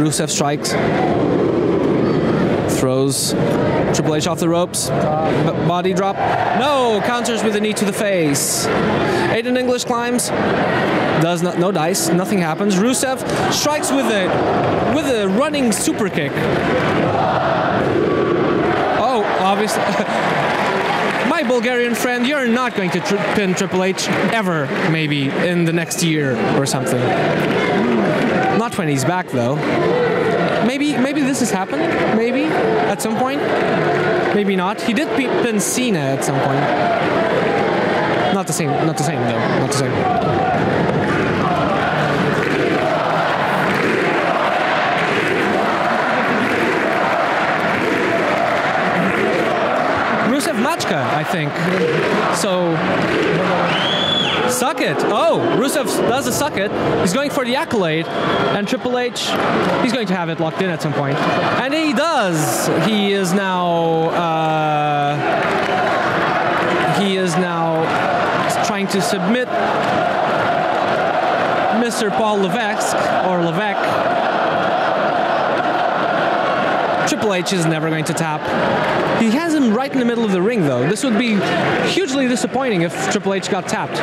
Rusev strikes. Throws Triple H off the ropes. Body drop. No! Counters with a knee to the face. Aiden English climbs. Does not. No dice. Nothing happens. Rusev strikes with a running super kick. Oh, obviously. My Bulgarian friend, you're not going to pin Triple H ever, maybe, in the next year or something. Not when he's back, though. Maybe this has happened. Maybe at some point. Maybe not. He did pin Cena at some point. Not the same. Not the same though. Not the same. Rusev Machka, I think. So. Suck it. Oh, Rusev does a suck it. He's going for the Accolade, and Triple H, he's going to have it locked in at some point. And he does. He is now trying to submit Mr. Paul Levesque, or Levesque. Triple H is never going to tap. He has him right in the middle of the ring, though. This would be hugely disappointing if Triple H got tapped.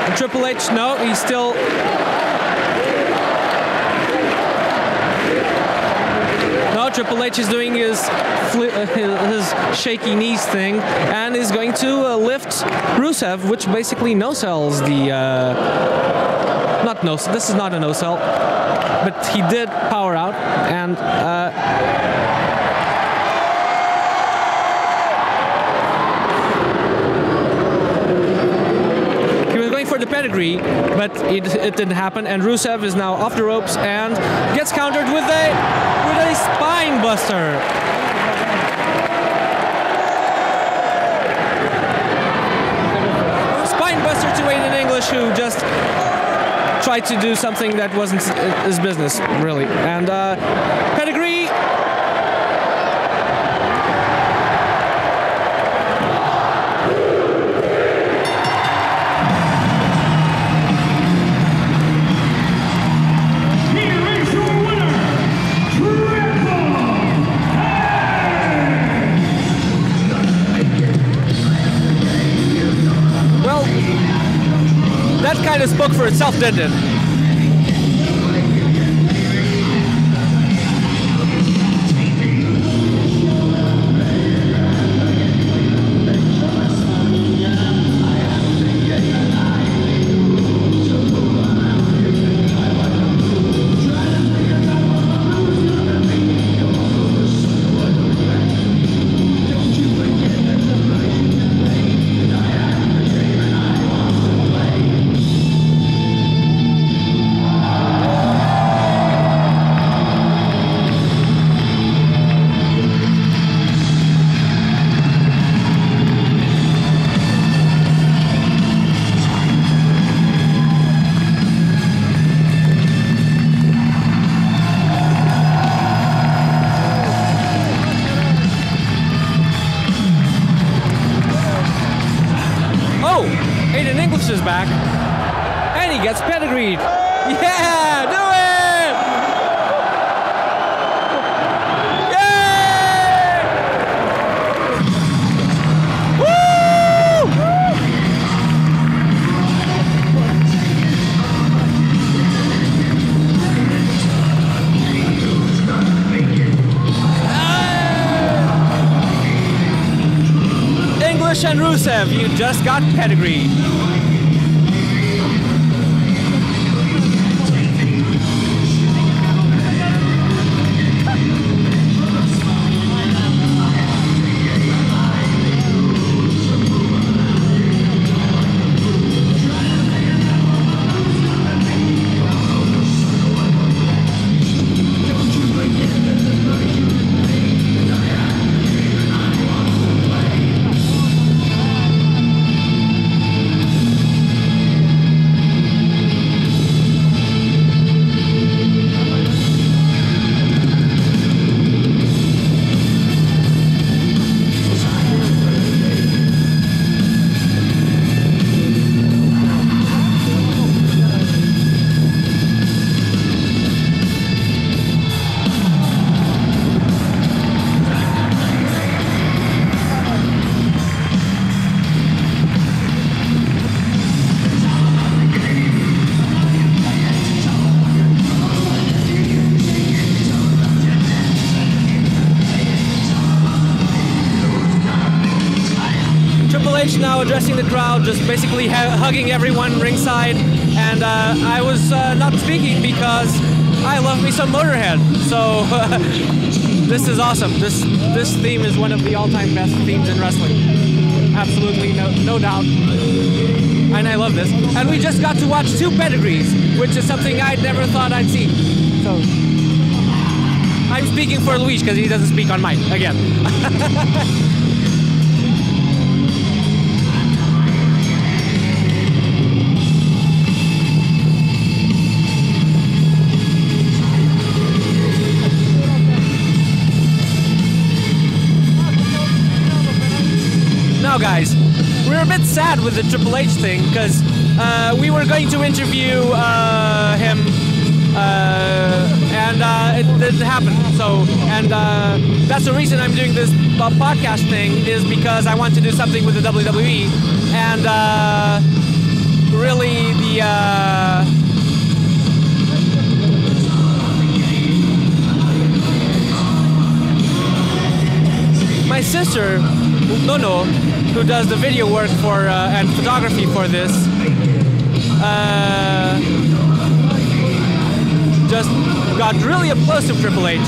And Triple H, no, he's still... No, Triple H is doing his shaky knees thing and is going to lift Rusev, which basically no-sells the... not no, this is not a no-sell, but he did power out, and he was going for the pedigree, but it didn't happen, and Rusev is now off the ropes and gets countered with a spine buster. Spine buster to Aiden English, who just tried to do something that wasn't his business, really. And pedigree. Here is your winner, Well, that kind of spoke for itself, didn't it? Aiden English is back, and he gets pedigreed. Yeah, do it! Yay! Woo! English and Rusev, you just got pedigreed. Now addressing the crowd, just basically hugging everyone ringside, and I was not speaking because I love me some Motorhead. So this is awesome. This theme is one of the all-time best themes in wrestling. Absolutely, no doubt. And I love this. And we just got to watch 2 pedigrees, which is something I never thought I'd see. So I'm speaking for Luis because he doesn't speak on mine again. Now, guys, we're a bit sad with the Triple H thing because we were going to interview him, and it didn't happen. So, and that's the reason I'm doing this podcast thing, is because I want to do something with the WWE, and really the. my sister, Nono, who does the video work for and photography for this, just got really up close to Triple H.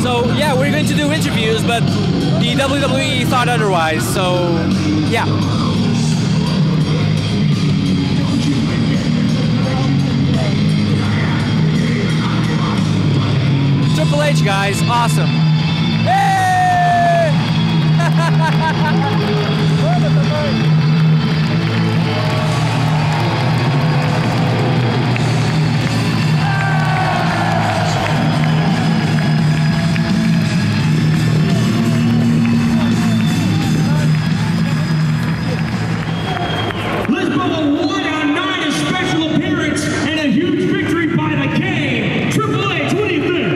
So yeah, we're going to do interviews, but the WWE thought otherwise, so yeah. Triple H, guys, awesome. Hey! Lisbon won on 9, a special appearance and a huge victory by the King. Triple H, what do you think?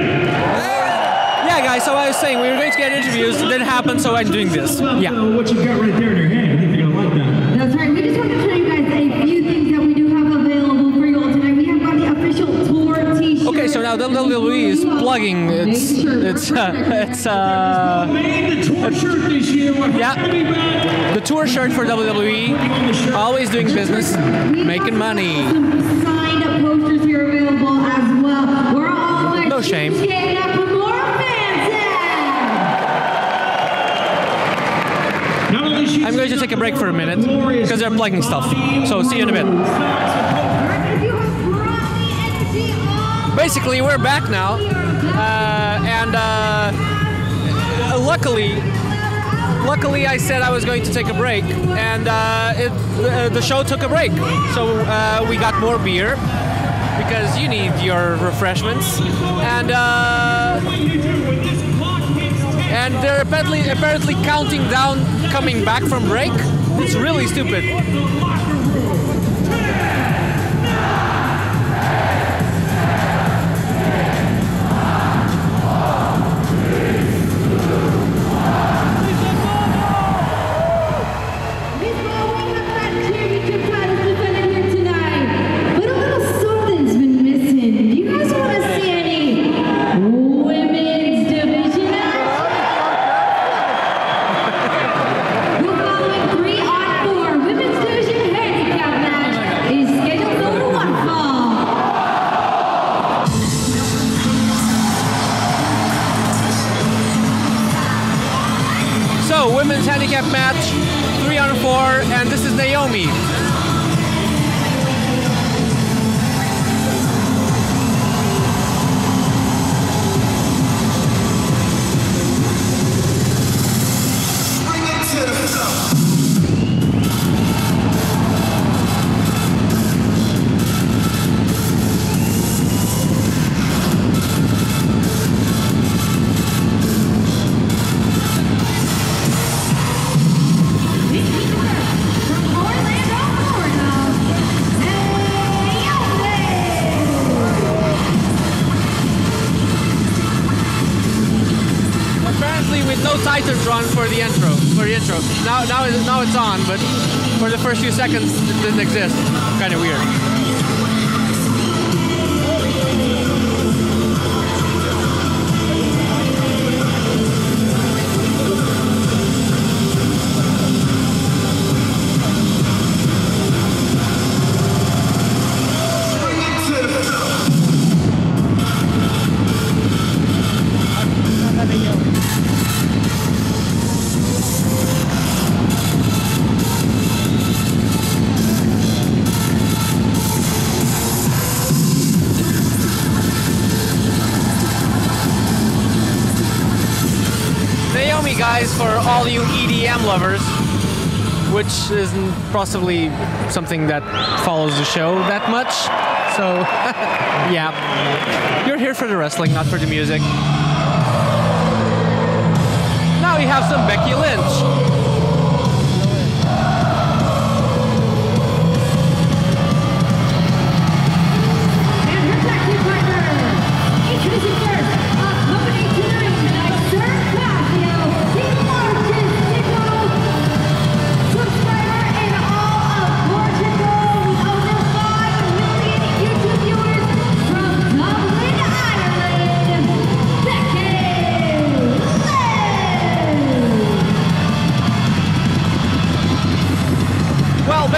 Yeah, guys, so I was saying we were going to get interviews, it didn't happen, so I'm doing this. Yeah. What you got right there in your hand, I think you're gonna like that. That's right. We just want to show you guys a few things that we do have available for you all tonight. We have got the official tour t-shirt. Okay, so now WWE is plugging Made the tour shirt this year. We're happy to be back. the tour shirt for WWE, always doing business, making money. Some signed up posters here available as well. We're all like No shame. Nakamura fans. Not only she I'm going to take a break for a minute because they're plugging stuff. So see you in a bit. Basically, we're back now, and luckily I said I was going to take a break, and the show took a break. So we got more beer because you need your refreshments, and they're apparently counting down coming back from break. It's really stupid. Women's handicap match, 3-on-4, and this is Naomi. Drawn for the intro. Now it's on, but for the first few seconds it didn't exist. Kind of weird. Guys, for all you EDM lovers, which isn't possibly something that follows the show that much, so yeah, you're here for the wrestling, not for the music. Now we have some Becky Lynch.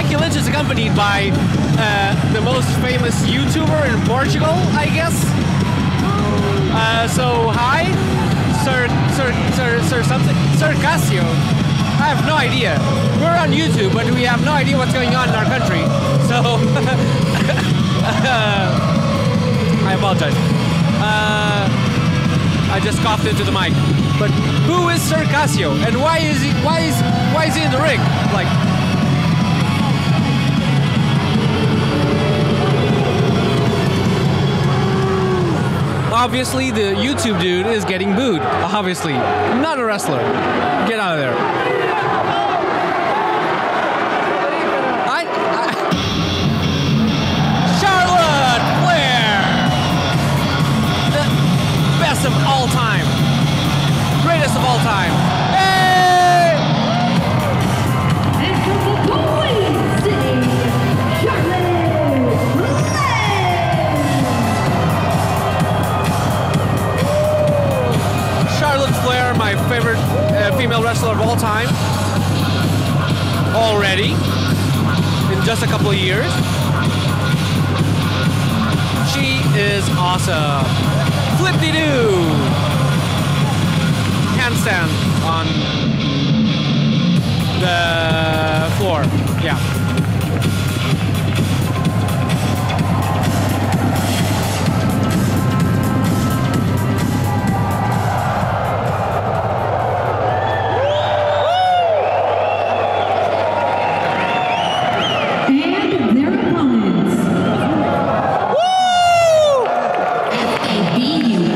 Becky Lynch is accompanied by the most famous YouTuber in Portugal, I guess. So hi, Sir something, Sir Casio. I have no idea. We're on YouTube, but we have no idea what's going on in our country. So I apologize. I just coughed into the mic. But who is Sir Casio, and why is he in the ring? Like, obviously the YouTube dude is getting booed. Obviously, not a wrestler. Get out of there. Charlotte Flair, the best of all time. Greatest of all time. Hey! And from the Golden City, Charlotte Flair. Charlotte Flair, my favorite female wrestler of all time. Already. In just a couple of years. She is awesome. Flip-de-doo! Handstand on the floor. Yeah. And their opponents. Woo! F-A-B-U-L-O-U-S.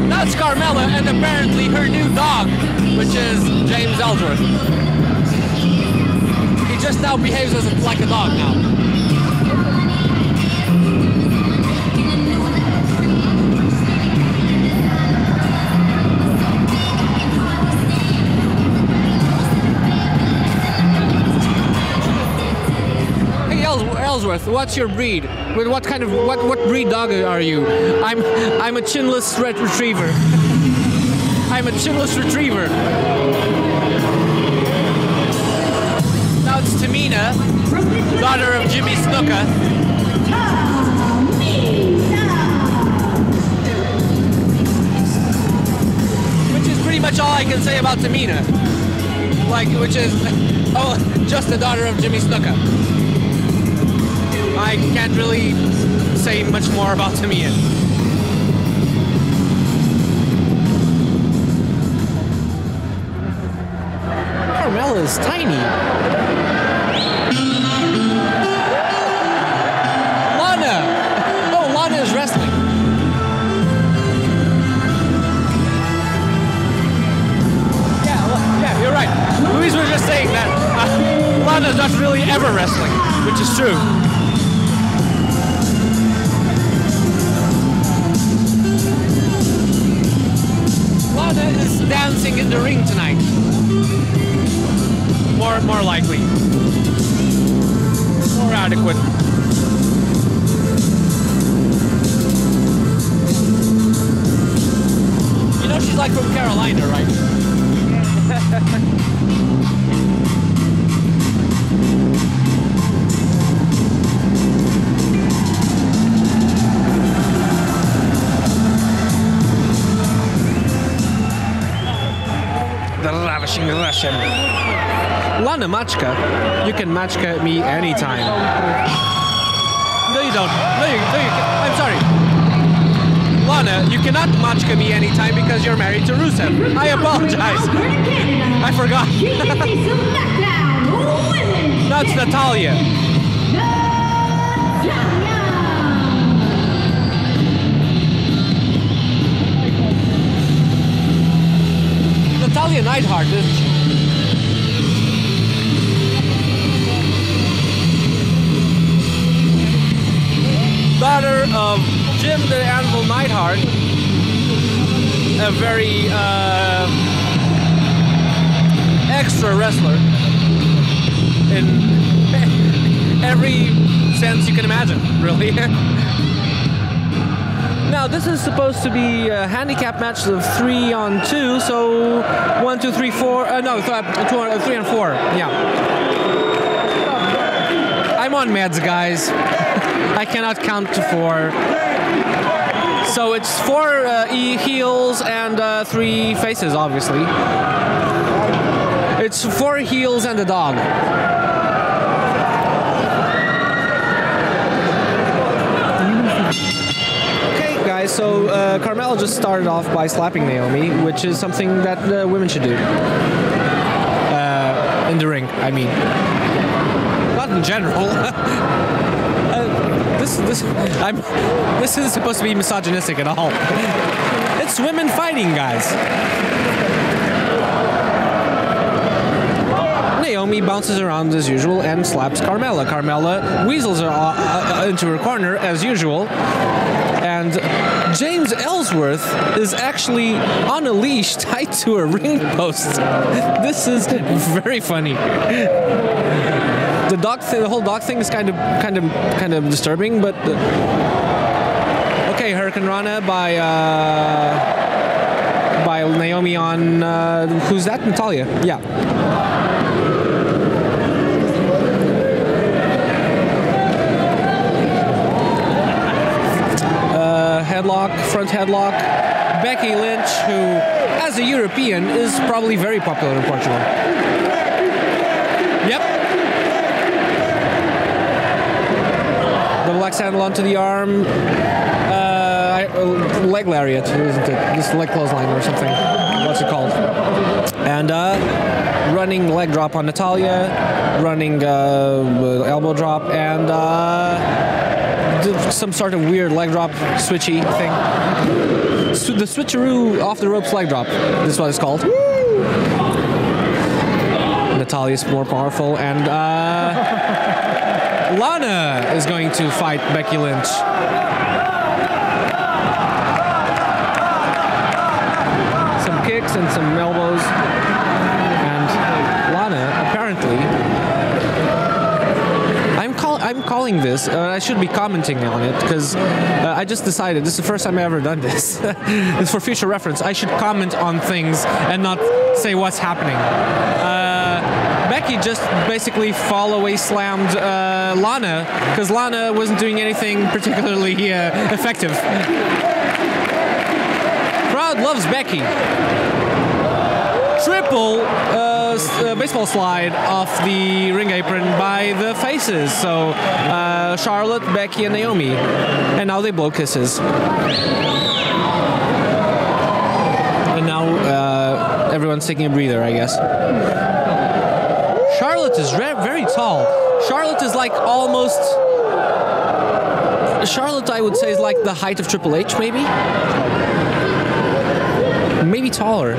That's Carmella, and apparently her new dog, which is James Ellsworth. He just now behaves as like a dog now. Hey Ellsworth, what's your breed? What kind of what breed dog are you? I'm a chinless retriever. I'm a chinless retriever. Now it's Tamina, daughter of Jimmy Snuka. Which is pretty much all I can say about Tamina. Like, which is, oh, just the daughter of Jimmy Snuka. I can't really say much more about Tamina. Carmella is tiny. Lana! Oh, Lana is wrestling. Yeah, you're right. Luis was just saying that Lana's not really ever wrestling, which is true. Lana is dancing in the ring tonight. More likely. More adequate. You know she's like from Carolina, right? The ravishing Russian. Lana Machka, you can Machka me anytime. No, you don't. No, you I'm sorry. Lana, you cannot Machka me anytime because you're married to Rusev. I apologize. I forgot. That's Natalya. Natalya Neidhart, isn't she? Daughter of Jim the Anvil Neidhart, a very extra wrestler in every sense you can imagine, really. Now, this is supposed to be a handicap match of 3-on-2, so 1, 2, 3, 4. No, 3 and 4. Yeah. I'm on meds, guys. I cannot count to 4. So it's 4 heels and 3 faces, obviously. It's 4 heels and a dog. So Carmella just started off by slapping Naomi, which is something that women should do. In the ring, I mean. Not in general. This isn't supposed to be misogynistic at all. It's women fighting, guys. Naomi bounces around as usual and slaps Carmella. Carmella weasels her into her corner as usual. And James Ellsworth is actually on a leash tied to a ring post. This is very funny. The whole dog thing is kind of disturbing, but okay, Hurricane Rana by Naomi on who's that? Natalya. Yeah. Headlock, front headlock. Becky Lynch, who, as a European, is probably very popular in Portugal. Yep. Double axe handle onto the arm. Leg lariat, isn't it? This leg clothesline or something. What's it called? And running leg drop on Natalya. Running elbow drop and some sort of weird leg drop switchy thing. The switcheroo off the ropes leg drop. This is what it's called. Natalya's more powerful, and Lana is going to fight Becky Lynch. Some kicks and some elbows, and Lana apparently. I'm calling this, I should be commenting on it, because I just decided, this is the first time I've ever done this. It's for future reference. I should comment on things and not say what's happening. Becky just basically fall-away slammed Lana, because Lana wasn't doing anything particularly effective. Crowd loves Becky. Triple baseball slide off the ring apron by the faces. So Charlotte, Becky, and Naomi. And now they blow kisses. And now everyone's taking a breather, I guess. Charlotte is very tall. Charlotte is like almost... Charlotte, I would say, is like the height of Triple H, maybe? Maybe taller.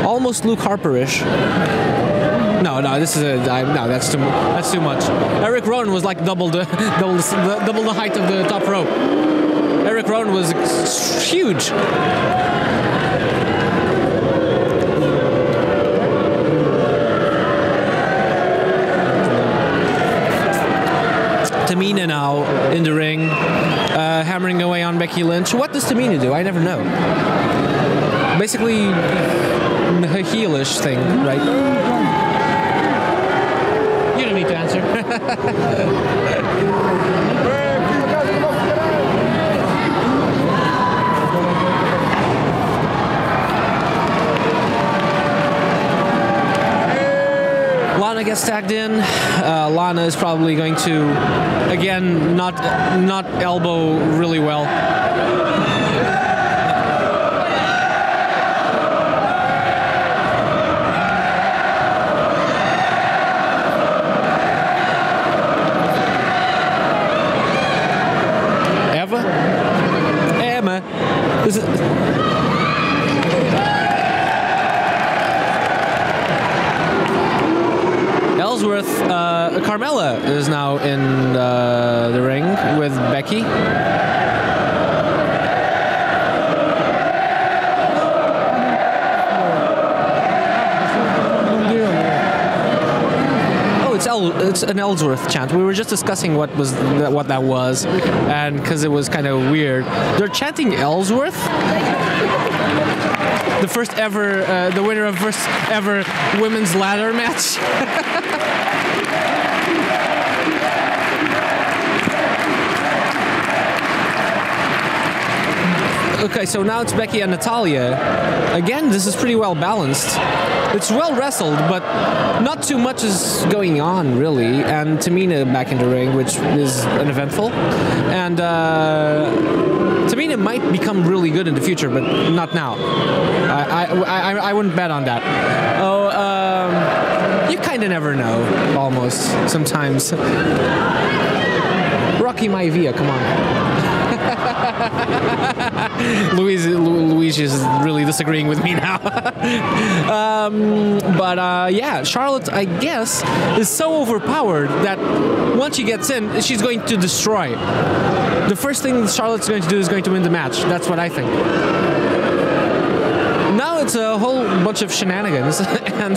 Almost Luke Harper-ish. No, this is no, that's too much. Eric Rowan was like double the height of the top rope. Eric Rowan was huge. Tamina now in the ring, hammering away on Becky Lynch. What does Tamina do? I never know. Basically, a heelish thing, right? You don't need to answer. Lana gets tagged in. Lana is probably going to, again, not elbow really well. This is... Ellsworth, Carmella is now in the ring with Becky. an Ellsworth chant. We were just discussing what that was, and because it was kind of weird. They're chanting Ellsworth. The first ever, the winner of first ever women's ladder match. Okay, so now it's Becky and Natalya. Again, this is pretty well balanced. It's well wrestled, but not too much is going on, really. And Tamina back in the ring, which is uneventful. And Tamina might become really good in the future, but not now. I wouldn't bet on that. Oh, you kind of never know, almost, sometimes. Rocky Maivia, come on. Luigi is really disagreeing with me now. Yeah, Charlotte, I guess, is so overpowered that once she gets in, she's going to destroy. The first thing Charlotte's going to do is going to win the match. That's what I think. Now it's a whole bunch of shenanigans, and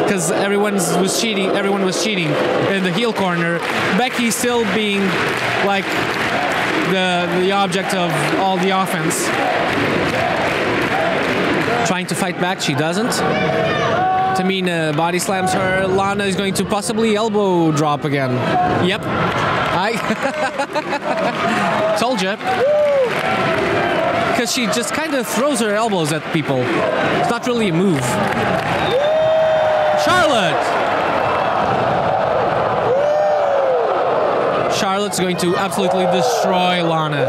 because everyone was cheating in the heel corner. Becky still being like the object of all the offense. Trying to fight back, she doesn't. Tamina body slams her. Lana is going to possibly elbow drop again. Yep. I told you. Because she just kind of throws her elbows at people. It's not really a move. Charlotte's going to absolutely destroy Lana.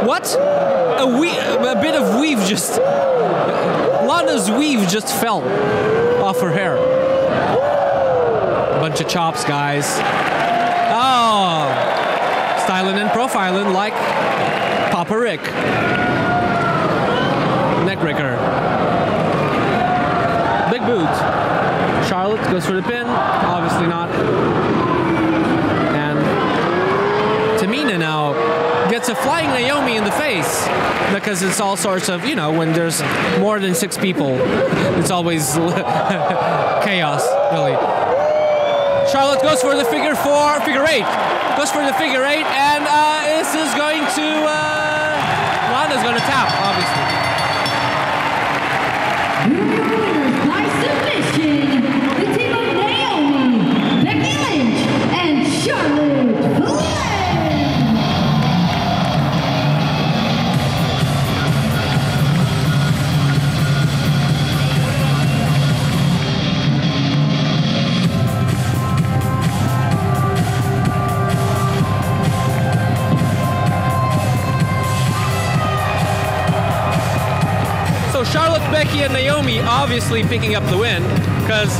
What? A bit of weave just... Lana's weave just fell off her hair. Bunch of chops, guys. Oh! Styling and profiling like Papa Rick. Neckbreaker. Big boot. Charlotte goes for the pin. Obviously not. And Tamina now gets a flying Naomi in the face. Because it's all sorts of, you know, when there's more than 6 people, it's always chaos, really. Charlotte goes for the figure 8. Goes for the figure 8, and this is going to... Lana's going to tap, obviously. By submission, the team of Naomi, Becky Lynch, and Charlotte Flair. Charlotte, Becky, and Naomi obviously picking up the win, because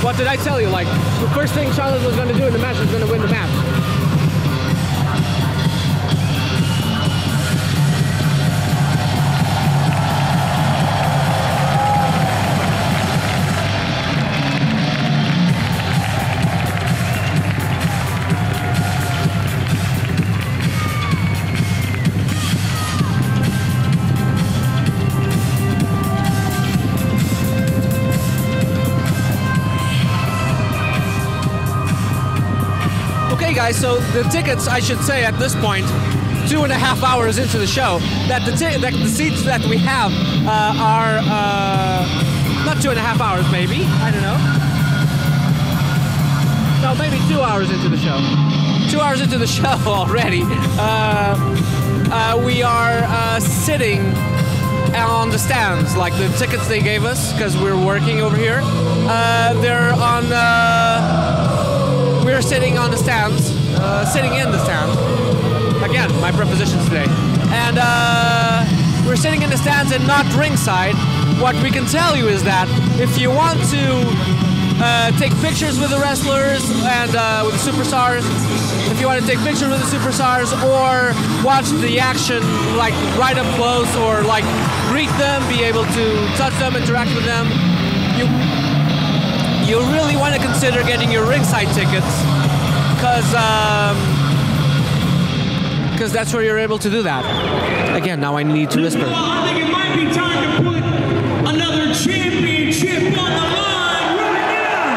what did I tell you? Like, the first thing Charlotte was going to do in the match was going to win the match. Guys, so the tickets, I should say at this point, 2.5 hours into the show, that the seats that we have are not 2.5 hours, maybe, I don't know. No, maybe 2 hours into the show. 2 hours into the show already. We are sitting on the stands, like the tickets they gave us, because we're working over here. They're on. We're sitting on the stands, sitting in the stands. Again, my prepositions today. And we're sitting in the stands and not ringside. What we can tell you is that if you want to take pictures with the wrestlers and with the superstars, if you want to take pictures with the superstars or watch the action like right up close or like greet them, be able to touch them, interact with them, you really want to consider getting your ringside tickets, because that's where you're able to do that. Again, now I need to whisper. I think it might be time to put another championship on the line right now.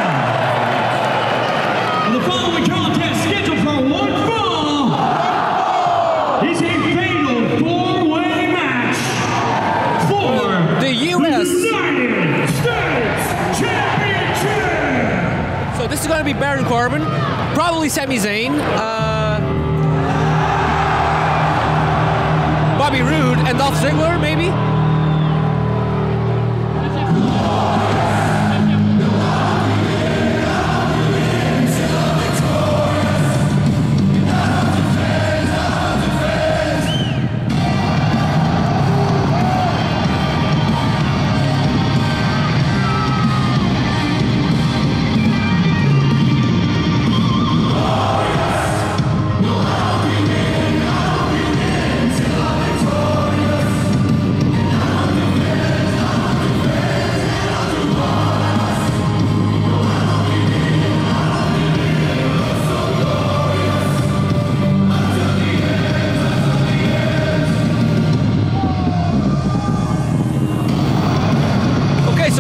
gonna be Baron Corbin, probably Sami Zayn, Bobby Roode, and Dolph Ziggler, maybe?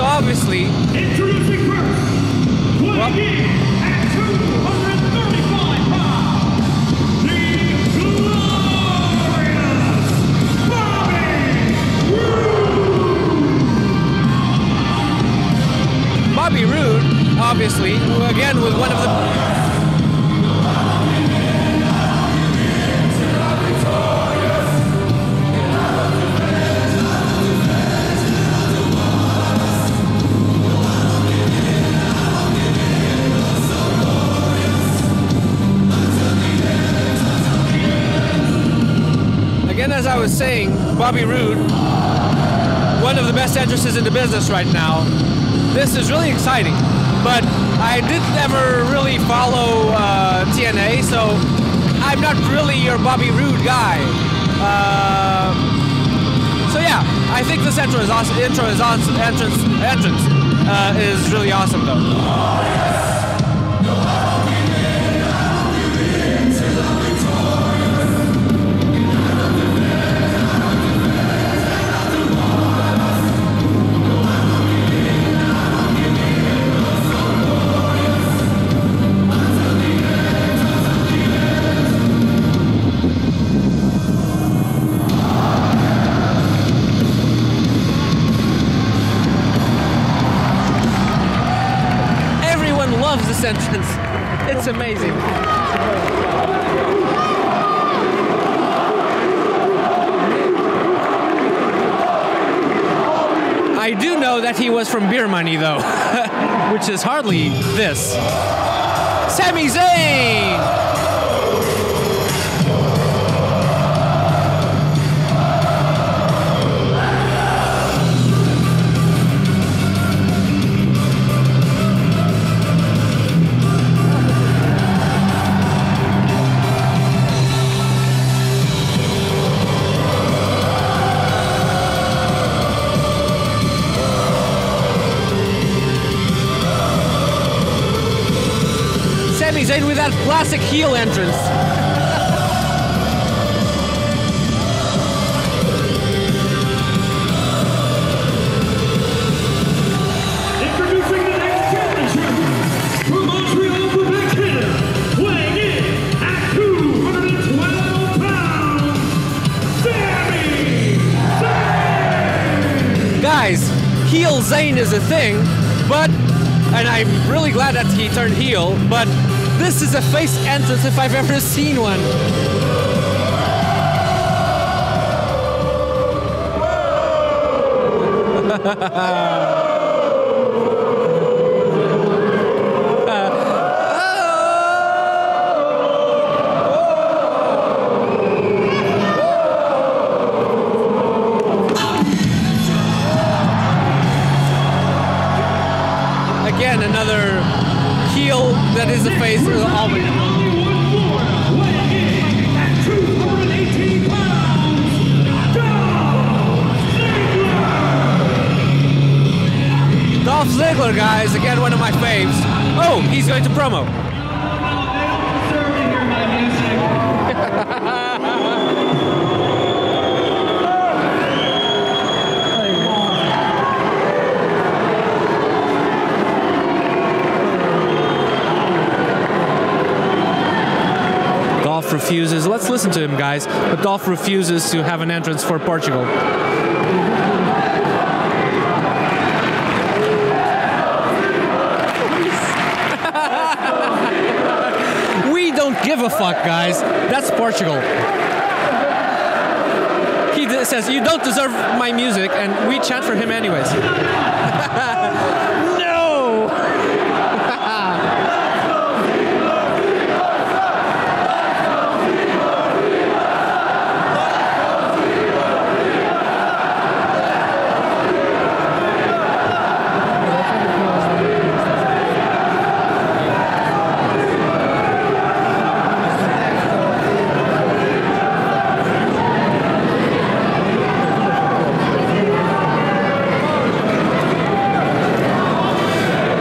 Obviously, introducing first, weighing in at 235 pounds, the glorious Bobby Roode. Bobby Roode, obviously, again with one of the. Again, as I was saying, Bobby Roode, one of the best entrances in the business right now. This is really exciting, but I didn't ever really follow TNA, so I'm not really your Bobby Roode guy. So yeah, I think this intro is awesome. Entrance is really awesome, though. Loves this entrance. It's amazing. I do know that he was from Beer Money, though, which is hardly this. Sami Zayn! Sami Zayn with that classic heel entrance. Introducing the next challenger from Montreal, Quebec, Canada, weighing in at 212 pounds, Sami Zayn! Guys, heel Zayn is a thing, but, and I'm really glad that he turned heel, but this is a face entrance if I've ever seen one. Again, another heel that is the face of Albany. Weighing in at 218 pounds, Dolph Ziggler, guys, again, one of my faves. Oh, he's going to promo. Dolph refuses. Let's listen to him, guys. But Dolph refuses to have an entrance for Portugal. give a fuck, guys. That's Portugal. He says, you don't deserve my music, and we chant for him anyways. No!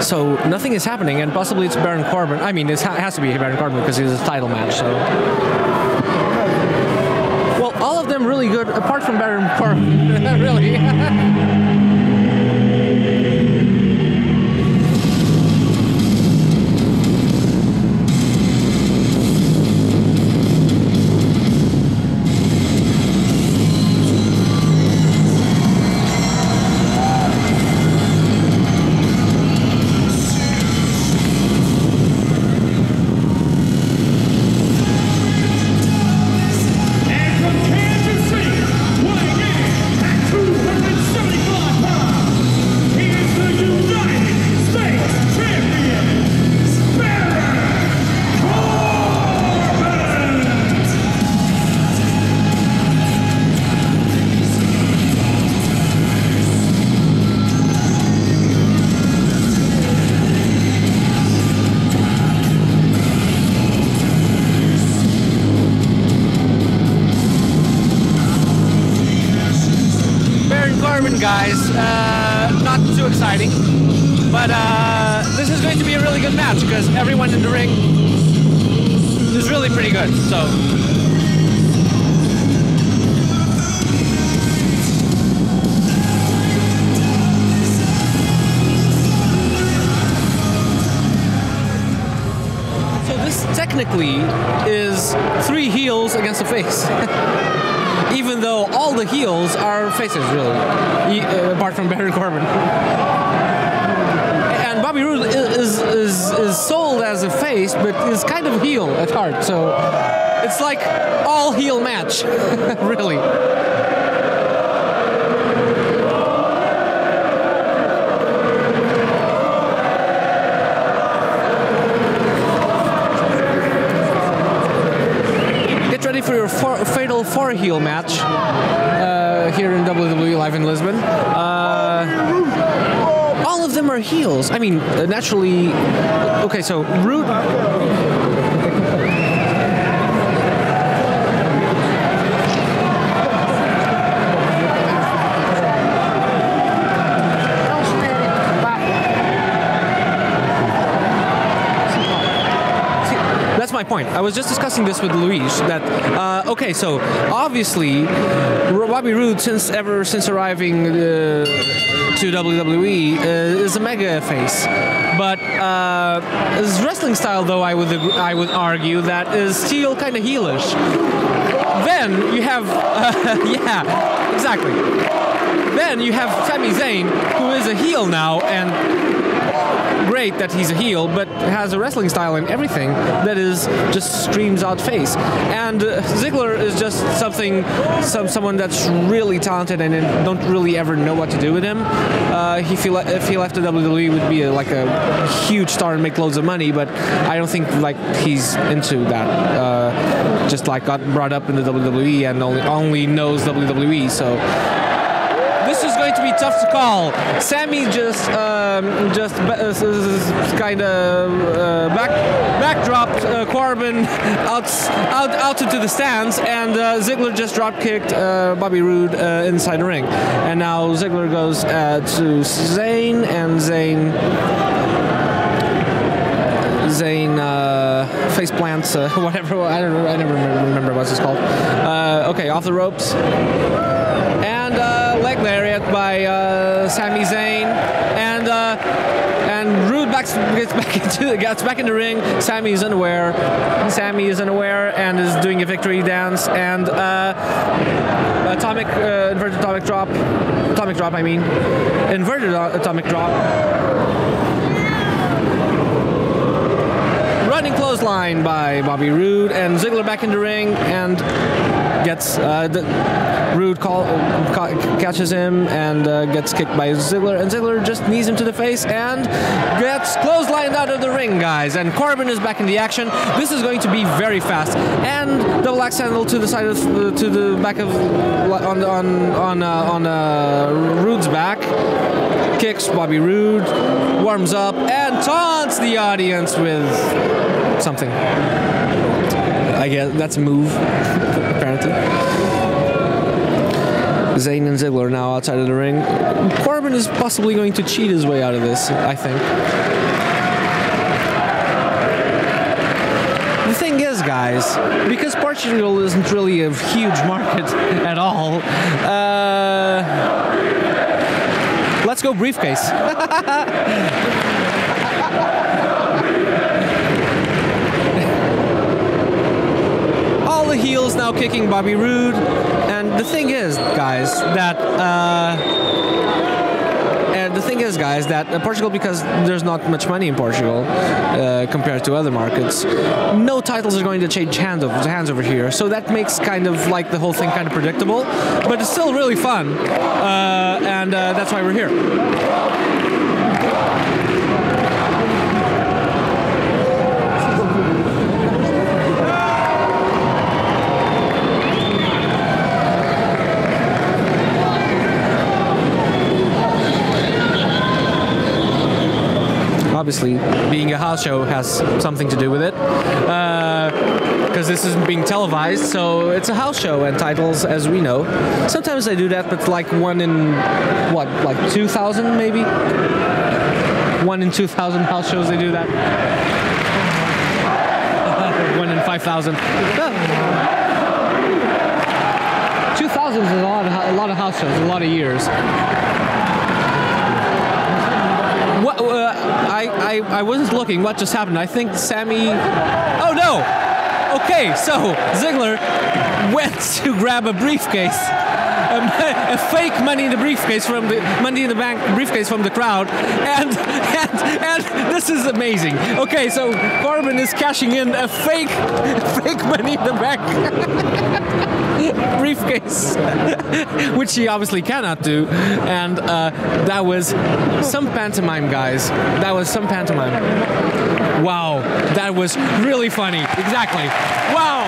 So nothing is happening, and possibly it's Baron Corbin. I mean, it has to be Baron Corbin because it's a title match. So, well, all of them really good, apart from Baron Corbin. Really. Guys, not too exciting, but this is going to be a really good match because everyone in the ring is really pretty good. So this technically is 3 heels against a face. Even though all the heels are faces, really, apart from Baron Corbin. And Bobby Roode is sold as a face, but is kind of heel at heart. So it's like all heel match, really. Get ready for your fatal 4-heel match here in WWE Live in Lisbon. All of them are heels. I mean, naturally. Okay, so Rude. That's my point. I was just discussing this with Luis that okay, so obviously Bobby Roode ever since arriving to WWE is a mega face, but his wrestling style, though, I would argue that is still kind of heelish. Then you have yeah, exactly. Then you have Sami Zayn, who is a heel now, and great that he's a heel, but has a wrestling style and everything that is just screams out face. And Ziggler is just someone that's really talented and don't really ever know what to do with him. If he left the WWE, would be like a huge star and make loads of money, but I don't think like he's into that. Just like got brought up in the WWE and only knows WWE, so. This is going to be tough to call. Sami just kind of backdropped Corbin out into the stands, and Ziggler just drop kicked Bobby Roode inside the ring, and now Ziggler goes to Zayn, and Zayn face plants, whatever. I don't know. I never remember what it's called. Okay, off the ropes. And leg lariat by Sami Zayn, and Rude gets back in the ring. Sami is unaware. And is doing a victory dance, and inverted atomic drop. I mean, inverted atomic drop. Running clothesline by Bobby Roode, and Ziggler back in the ring and gets Roode catches him and gets kicked by Ziggler, and Ziggler just knees him to the face and gets clotheslined out of the ring, guys. And Corbin is back in the action. This is going to be very fast, and double axe handle to the side of to the back of on Roode's back. Kicks Bobby Roode, warms up, and taunts the audience with something. I guess that's a move, apparently. Zayn and Ziggler now outside of the ring. Corbin is possibly going to cheat his way out of this, I think. The thing is, guys, because Portugal isn't really a huge market at all, let's go briefcase. All the heels now kicking Bobby Roode, and the thing is, guys, that Portugal, because there's not much money in Portugal compared to other markets, no titles are going to change hands over here, so that makes kind of like the whole thing kind of predictable, but it's still really fun, and that's why we're here. Obviously, being a house show has something to do with it, because this isn't being televised, so it's a house show, and titles, as we know, sometimes they do that, but like one in, what, like 2,000 maybe? 1 in 2,000 house shows they do that. 1 in 5,000. 2,000 is a lot of house shows, a lot of years. I wasn't looking. What just happened? I think Sami... Oh, no! Okay, so Ziggler went to grab a briefcase. A fake Money in the briefcase from the Money in the Bank briefcase from the crowd, and this is amazing. Okay, so Corbin is cashing in a fake Money in the Bank briefcase, which he obviously cannot do, and that was some pantomime, guys. That was some pantomime. Wow, that was really funny. Exactly. Wow.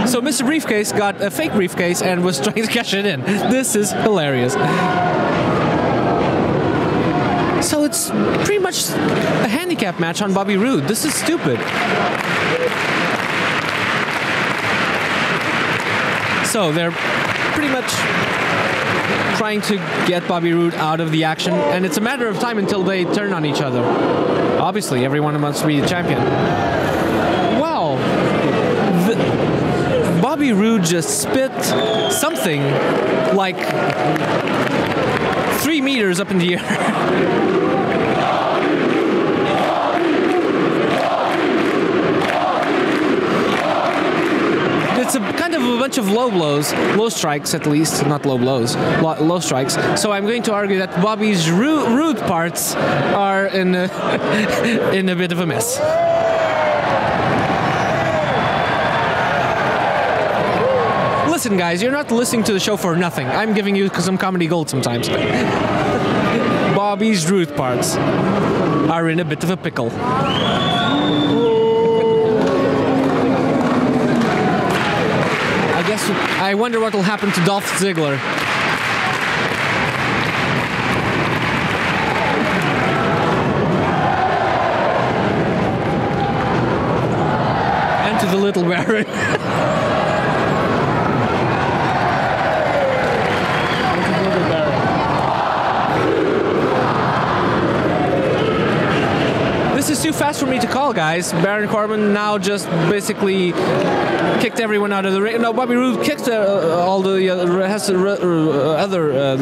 So Mr. Briefcase got a fake briefcase and was trying to cash it in. This is hilarious. So it's pretty much a handicap match on Bobby Roode. This is stupid. So they're pretty much trying to get Bobby Roode out of the action, and it's a matter of time until they turn on each other. Obviously, everyone wants to be the champion. Wow. Bobby Roode just spit something like 3 meters up in the air. It's a kind of a bunch of low strikes at least, not low blows, low strikes. So I'm going to argue that Bobby's Roode parts are in a bit of a mess. Listen, guys, you're not listening to the show for nothing. I'm giving you some comedy gold sometimes. Bobby's Roode parts are in a bit of a pickle. I wonder what will happen to Dolph Ziggler. And to the little Baron. This is too fast for me to call, guys. Baron Corbin now just basically kicked everyone out of the ring. No, Bobby Roode kicked all the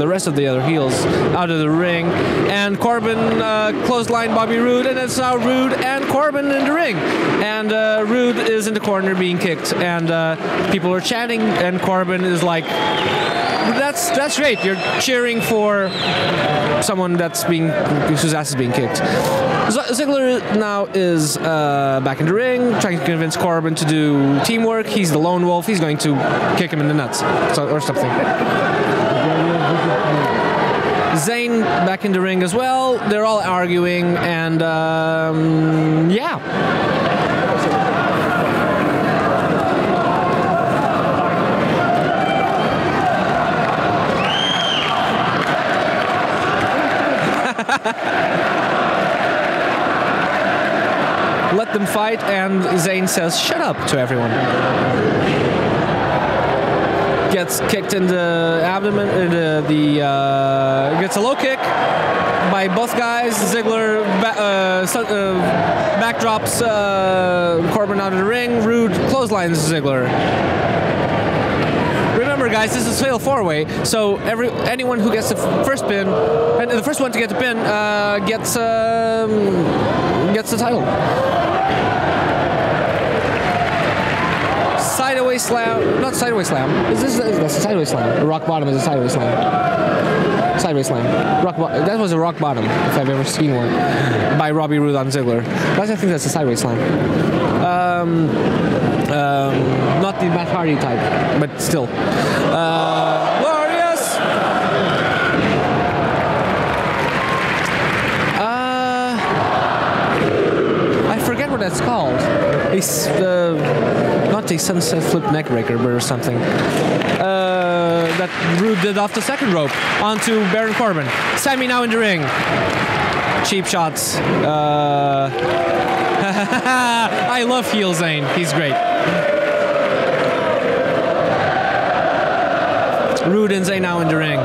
rest of the other heels out of the ring, and Corbin clotheslined Bobby Roode, and it's now Roode and Corbin in the ring, and Roode is in the corner being kicked, and people are chanting, and Corbin is like, that's That's great. You're cheering for someone whose ass is being kicked. Ziggler now is back in the ring, trying to convince Corbin to do teamwork. He's the lone wolf. He's going to kick him in the nuts or something. Zayn back in the ring as well. They're all arguing, and yeah. Let them fight, and Zayn says, "Shut up" to everyone. Gets kicked in the abdomen, gets a low kick by both guys. Ziggler backdrops Corbin out of the ring. Rude clotheslines Ziggler. Remember, guys, this is fatal 4-way, so anyone who gets the first pin, and the first one to get the pin, gets the title. Sideways slam, not sideways slam. That's a sideways slam. Rock bottom is a sideways slam. Sideways slam. That was a rock bottom, if I've ever seen one, by Robbie Roode on Ziggler. I think that's a sideways slam. Not the Matt Hardy type, but still. Glorious! I forget what that's called. It's not a sunset flip neckbreaker, but or something. That Rude did off the second rope onto Baron Corbin. Sami now in the ring. Cheap shots. I love heel Zayn. He's great. Rude and Zayn now in the ring.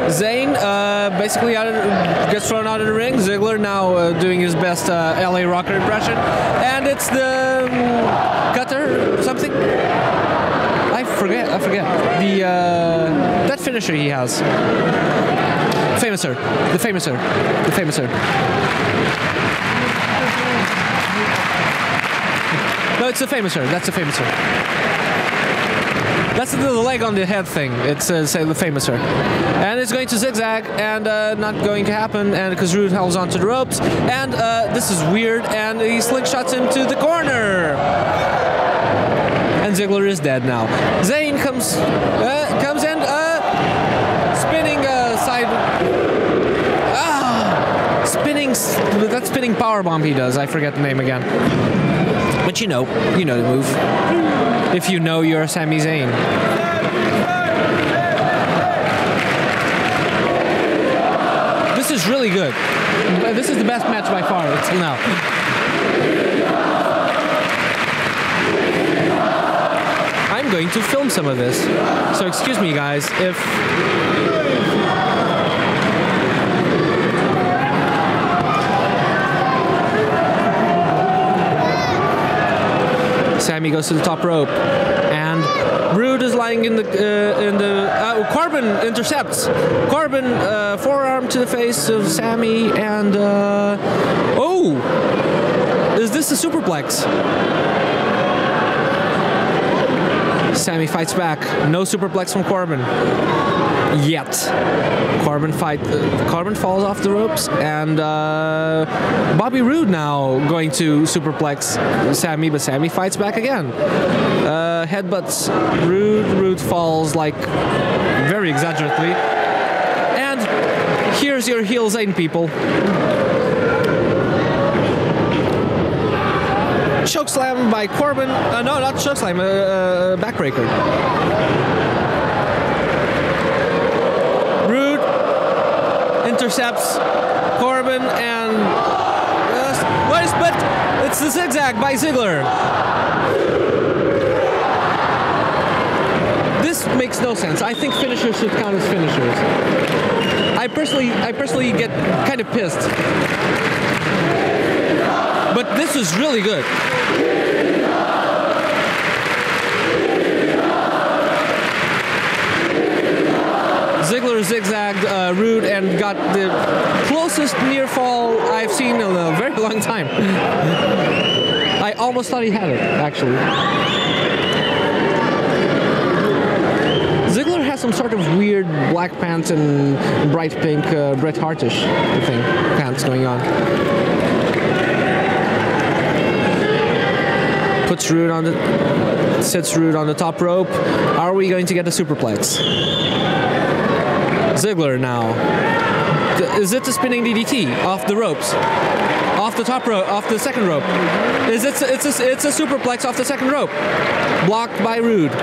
Zayn basically gets thrown out of the ring. Ziggler now doing his best LA Rocker impression. And it's the cutter or something. I forget. The that finisher he has. The famouser. No, it's the famouser. That's the famouser. That's the leg on the head thing. It's say the famouser. And it's going to zigzag, and not going to happen, and because Rude holds onto the ropes, and this is weird, and he slingshots him to the corner. And Ziggler is dead now. Zayn comes in, spinning that spinning powerbomb he does. I forget the name again. But you know the move. If you know you're Sami Zayn. This is really good. This is the best match by far until now. I'm going to film some of this. So excuse me, guys, if... Sami goes to the top rope, and Rude is lying in the Corbin intercepts. Corbin forearm to the face of Sami, and oh, is this a superplex? Sami fights back. No superplex from Corbin yet. Corbin falls off the ropes, and Bobby Roode now going to superplex Sami, but Sami fights back again. Headbutts Roode falls like very exaggerately. And here's your heel Zayn, people. Chokeslam by Corbin. No, not chokeslam. Backbreaker. Rude intercepts Corbin, and but it's the zigzag by Ziggler. This makes no sense. I think finishers should count as finishers. I personally get kind of pissed. But this is really good. Ziggler zigzagged Rude and got the closest near fall I've seen in a very long time. I almost thought he had it, actually. Ziggler some sort of weird black pants and bright pink Bret Hartish thing pants going on. Puts Rude on the, sits Rude on the top rope. Are we going to get a superplex? Ziggler now. Is it the spinning DDT off the ropes? Off the top rope, off the second rope. It's a superplex off the second rope. Blocked by Rude.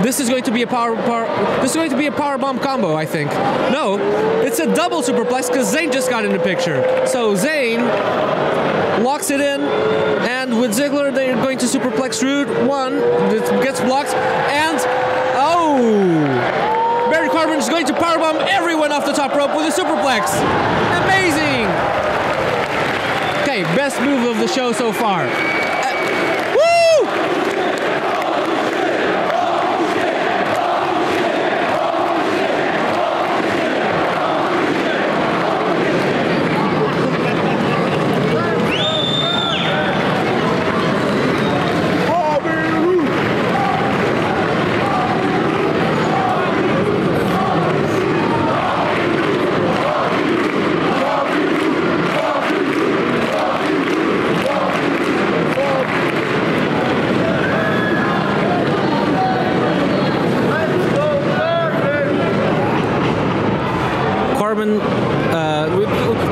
This is going to be a power bomb combo, I think. No, it's a double superplex because Zayn just got in the picture. So Zayn locks it in, and with Ziggler they're going to superplex Rude. One, it gets blocked, and Barry Corbin is going to powerbomb everyone off the top rope with a superplex. Amazing! Okay, best move of the show so far. Woo!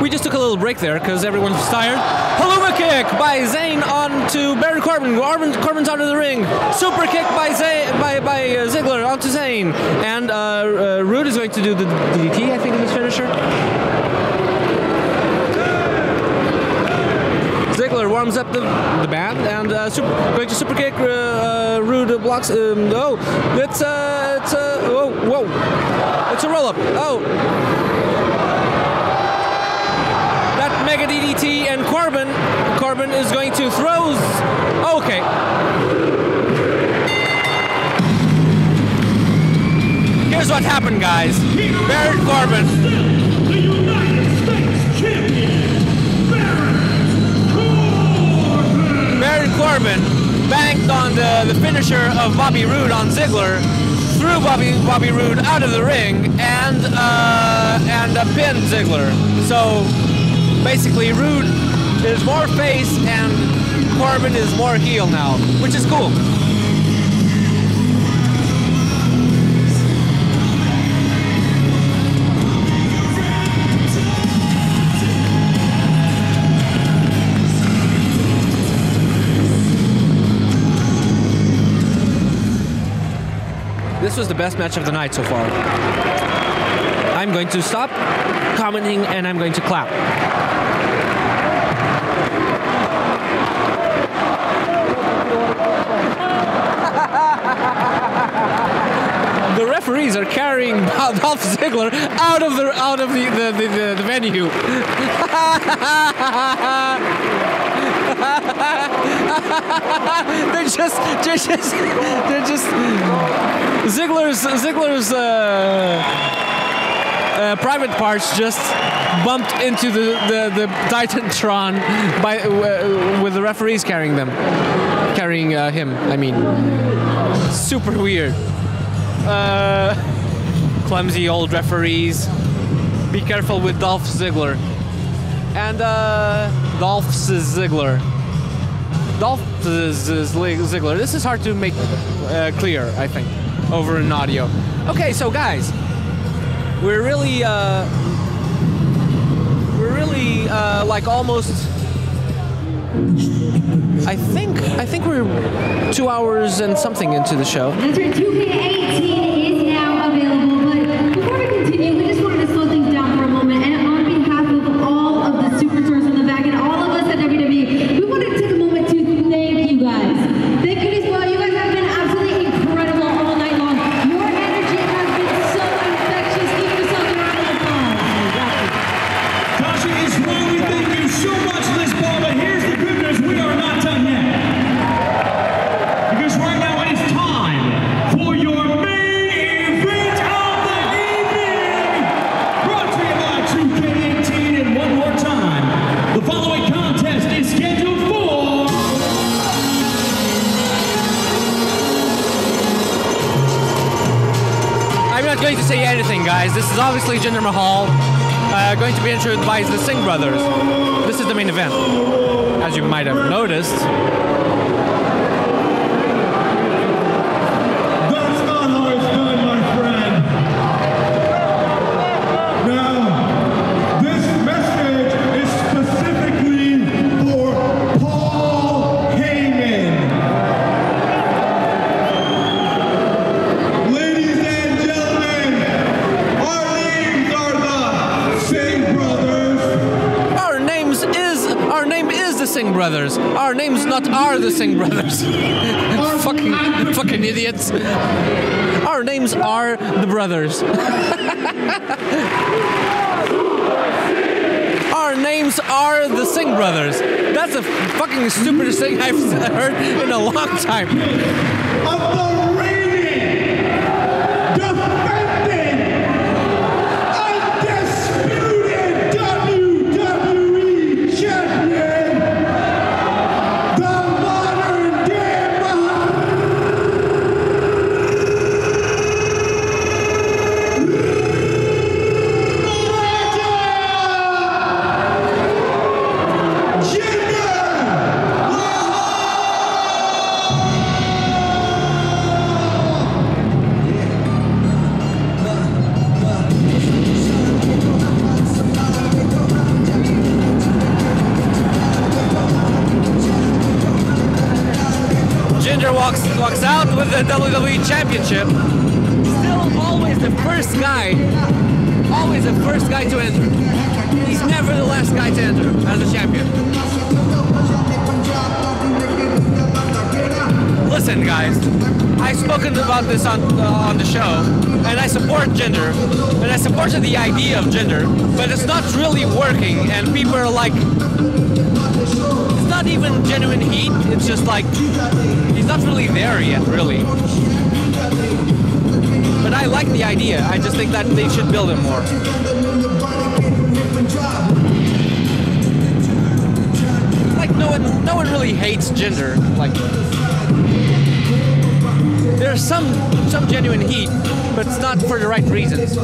We just took a little break there because everyone's tired. Haluma kick by Zayn onto Barry Corbin. Corbin's out of the ring. Super kick by Ziggler onto Zayn. And Rude is going to do the DDT, I think, in his finisher. Ziggler warms up the band and going to super kick. Rude blocks. Whoa! It's a roll up. Oh. Mega DDT, and Corbin is going to throw. Okay. Here's what happened, guys. Barry Corbin. The United States champion, Barry Corbin banked on the finisher of Bobby Roode on Ziggler, threw Bobby Roode out of the ring, and pinned Ziggler. So basically, Rude is more face and Corbin is more heel now, which is cool. This was the best match of the night so far. I'm going to stop commenting and I'm going to clap. The referees are carrying Dolph Ziggler out of the venue. they're just Ziggler's private parts just bumped into the Titantron with the referees carrying him. I mean, super weird. Clumsy old referees. Be careful with Dolph Ziggler. And Dolph's Ziggler. Ziggler. This is hard to make clear, I think, over in audio. Okay, so guys, we're really like almost. I think we're 2 hours and something into the show. That's right, 2K18 is now available, but before we continue, we just wanted to slow things down for a moment, and on behalf of all of the superstars in the back and all of us at WWE, we wanted to take a moment to thank you guys. Thank you as well. You guys have been absolutely incredible all night long. Your energy has been so infectious. Give yourself a round of applause. Tasha is why we thank you so much, Lisbon, but here's the good news, we are not done yet. Because right now it is time for your main I'm not going to say anything, guys. This is obviously Jinder Mahal, going to be introduced by the Singh brothers. This is the main event, as you might have noticed. That's not how it's done, my friend. Now, this message is specifically for Paul Heyman. Ladies and gentlemen, our names are the Singh brothers. Our name is the Singh brothers. Our names not are the Singh brothers. fucking idiots. Our names are the brothers. Our names are the Singh brothers. That's the fucking stupidest thing I've heard in a long time. Of the reigning, defending, undisputed WWE champion, the modern day Jinder walks out with the WWE Championship. Still always the first guy to enter. He's never the last guy to enter as a champion. Listen, guys, I've spoken about this on the show, and I support Jinder, and I supported the idea of Jinder, but it's not really working, and people are like, it's not even genuine heat, it's just like, he's not really there yet, really. But I like the idea, I just think that they should build him more. Like, no one really hates Jinder, like, there's some genuine heat, but it's not for the right reasons.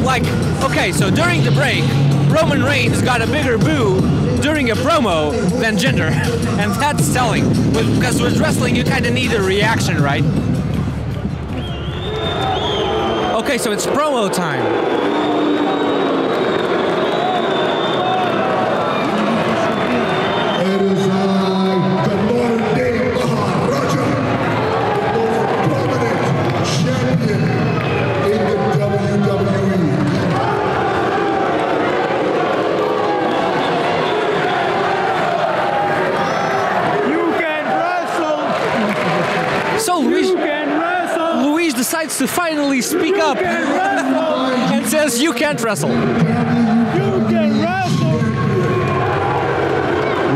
Like, okay, so during the break, Roman Reigns got a bigger boo during a promo than Jinder, and that's selling. Because with wrestling, you kind of need a reaction, right? Okay, so it's promo time. Decides to finally speak up and says, "You can't wrestle." You can wrestle.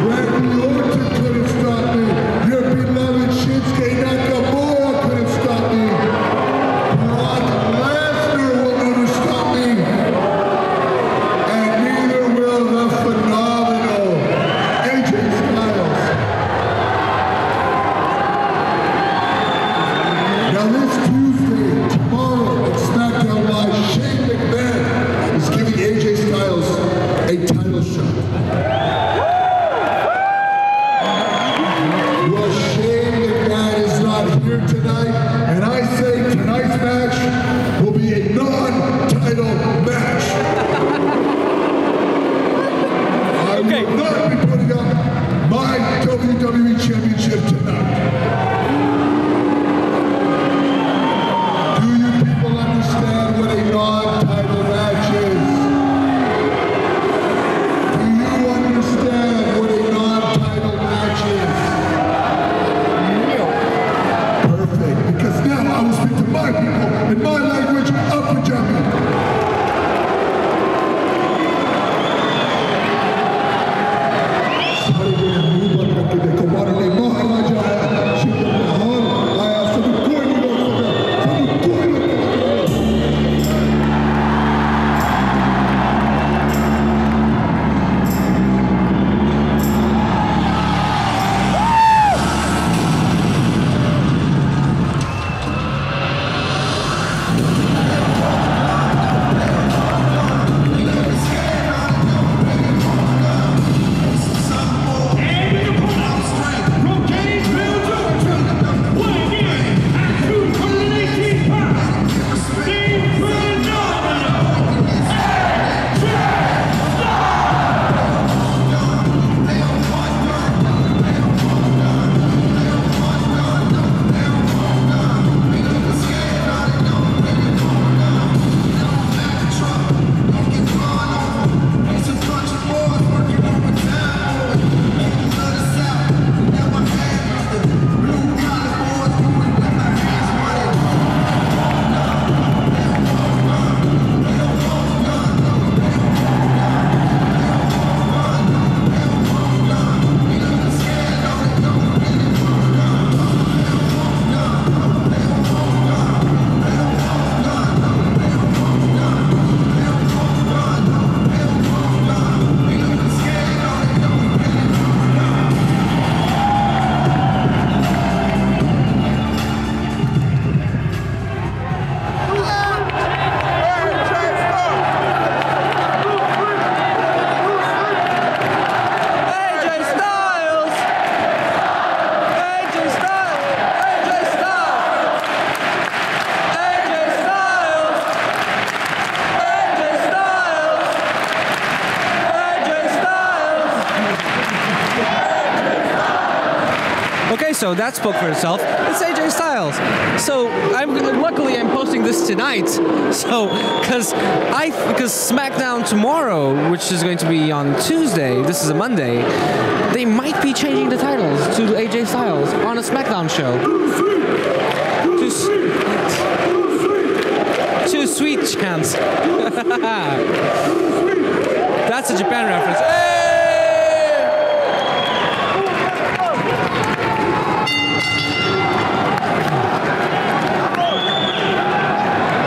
Randy Orton couldn't stop me. Your beloved Shinsuke Nakamura couldn't stop me. Brock Lesnar will never stop me. And neither will the phenomenal AJ Styles. Now this Tuesday, tomorrow at SmackDown Live, Shane McMahon is giving AJ Styles Okay, so that spoke for itself. It's AJ Styles. So luckily I'm posting this tonight. So because SmackDown tomorrow, which is going to be on Tuesday, this is a Monday, they might be changing the titles to AJ Styles on a SmackDown show. Too sweet chance. That's a Japan reference. Hey!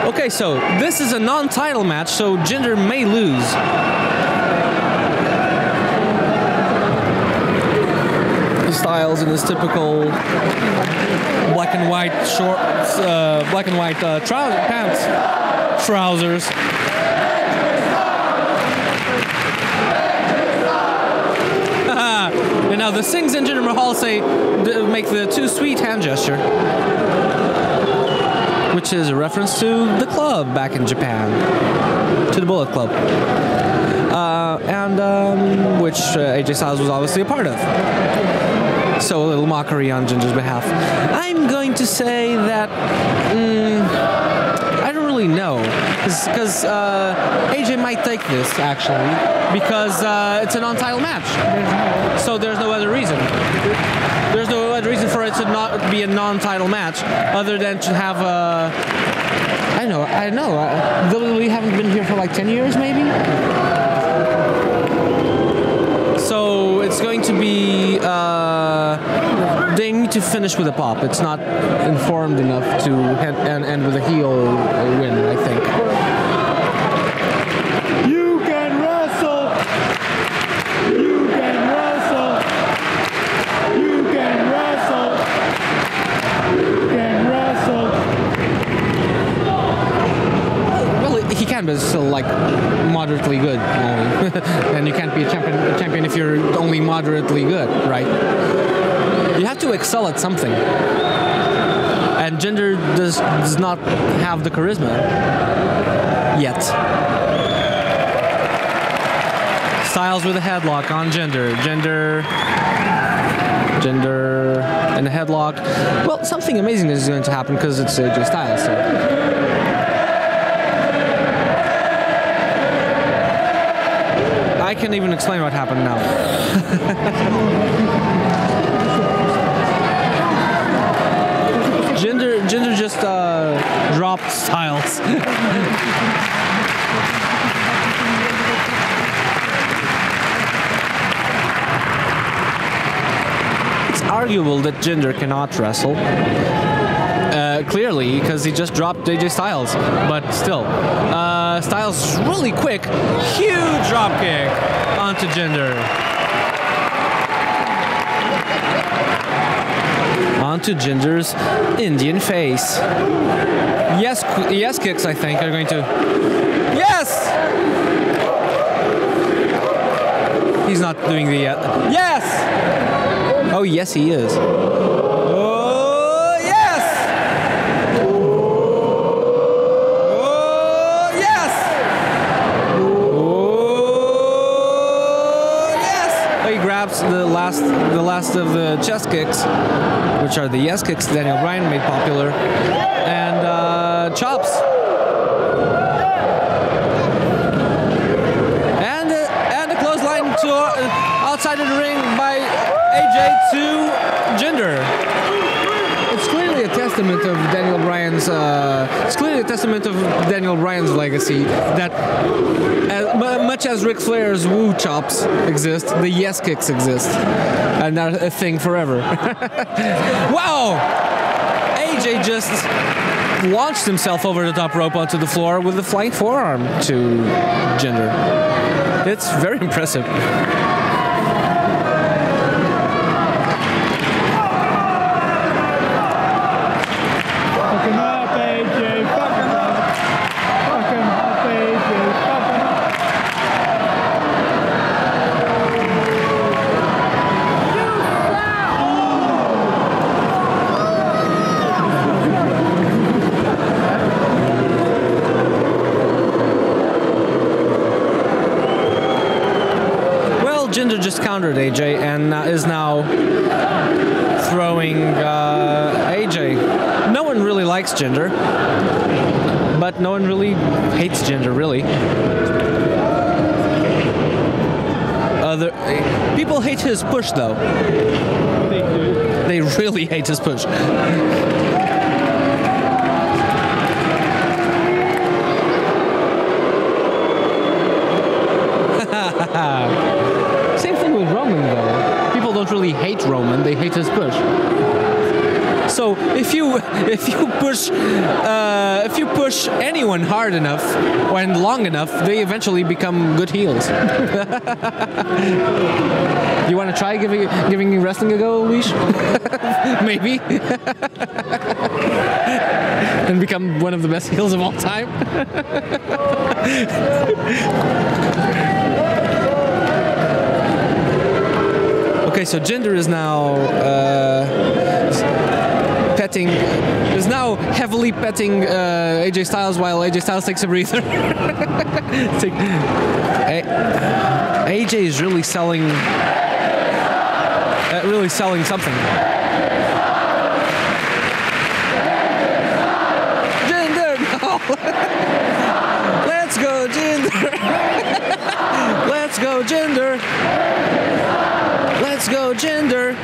Okay, so this is a non-title match, so Jinder may lose. Styles in his typical black and white shorts, black and white trousers. And now the Singhs and Jinder Mahal make the too sweet hand gesture, which is a reference to the club back in Japan, to the Bullet Club, which AJ Styles was obviously a part of. So a little mockery on Jinder's behalf. I'm going to say that I don't really know, because AJ might take this actually, because it's a non-title match. So there's no other reason. There's no other reason for it to not be a non-title match other than to have a. I don't know. WWE haven't been here for like 10 years, maybe. So it's going to be. They need to finish with a pop. It's not informed enough to end with a heel win, I think. You can wrestle. You can wrestle. You can wrestle. You can wrestle. Well, he can, but it's still like moderately good only. And you can't be a champion if you're only moderately good, right? You have to excel at something. And Jinder does not have the charisma yet. Styles with a headlock on Jinder. Jinder in a headlock. Well, something amazing is going to happen because it's AJ Styles. So. I can't even explain what happened now. Jinder just dropped Styles. It's arguable that Jinder cannot wrestle. Clearly, because he just dropped AJ Styles. But still, Styles is really quick. Huge drop kick onto Jinder. Onto Jinder's Indian face. Yes kicks, I think, are going to... Yes! He's not doing the... Yes! Oh, yes, he is. Oh, yes! Oh, yes! Oh, yes! Oh, he grabs the last of the chest kicks, which are the yes kicks Daniel Bryan made popular, and chops. And a clothesline to outside of the ring by AJ to Jinder. It's clearly a testament of Daniel Bryan's. It's clearly a testament of Daniel Bryan's legacy that, much as Ric Flair's woo chops exist, the yes kicks exist, and are a thing forever. Wow! AJ just launched himself over the top rope onto the floor with a flying forearm to Jinder. It's very impressive. Jinder just countered AJ and is now throwing AJ. No one really likes Jinder, but no one really hates Jinder, really. People hate his push, though. They really hate his push. Same thing with Roman, though. People don't really hate Roman; they hate his push. So if you push anyone hard enough and long enough, they eventually become good heels. You want to try giving wrestling a go, Leash? Maybe. And become one of the best heels of all time. Okay, so Jinder is now is now heavily petting AJ Styles while AJ Styles takes a breather. AJ is really selling something. Jinder, no! Let's go, Jinder! Let's go, Jinder! Let's go, Jinder!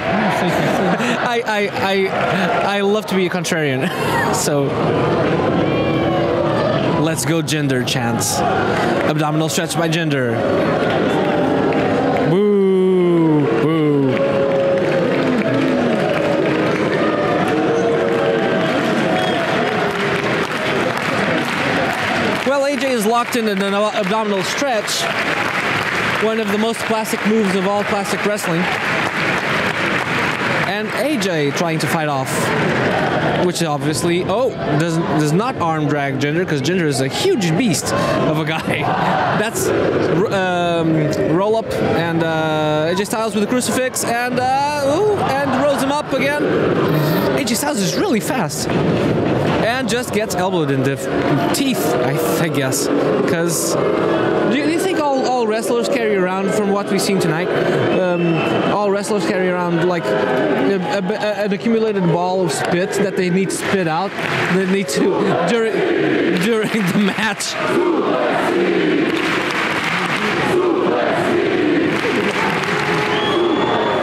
I love to be a contrarian, so let's go, Jinder chants. Abdominal stretch by Jinder. Woo! Woo! Well, AJ is locked in an abdominal stretch. One of the most classic moves of all classic wrestling. And AJ trying to fight off, which obviously, does not arm drag Jinder, because Jinder is a huge beast of a guy. That's roll up and AJ Styles with a crucifix and rolls him up again. AJ Styles is really fast. And just gets elbowed in the teeth, I guess. Because do you think all wrestlers carry around, from what we've seen tonight, all wrestlers carry around like an accumulated ball of spit that they need to spit out? They need to during the match.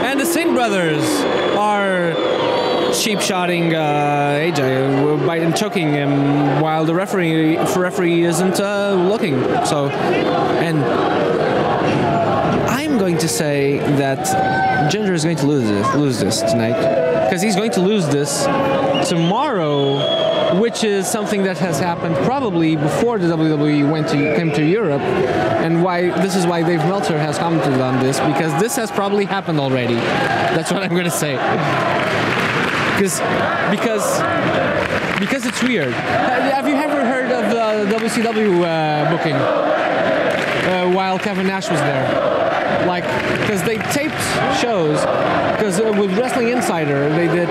And the Singh brothers are cheap-shotting AJ by choking him while the referee isn't looking. So, and I'm going to say that Jinder is going to lose this tonight, because he's going to lose this tomorrow, which is something that has happened probably before the WWE came to Europe, and this is why Dave Meltzer has commented on this, because this has probably happened already. That's what I'm going to say. Because it's weird. Have you ever heard of the WCW booking while Kevin Nash was there? Like, because they taped shows. Because with Wrestling Insider, they did.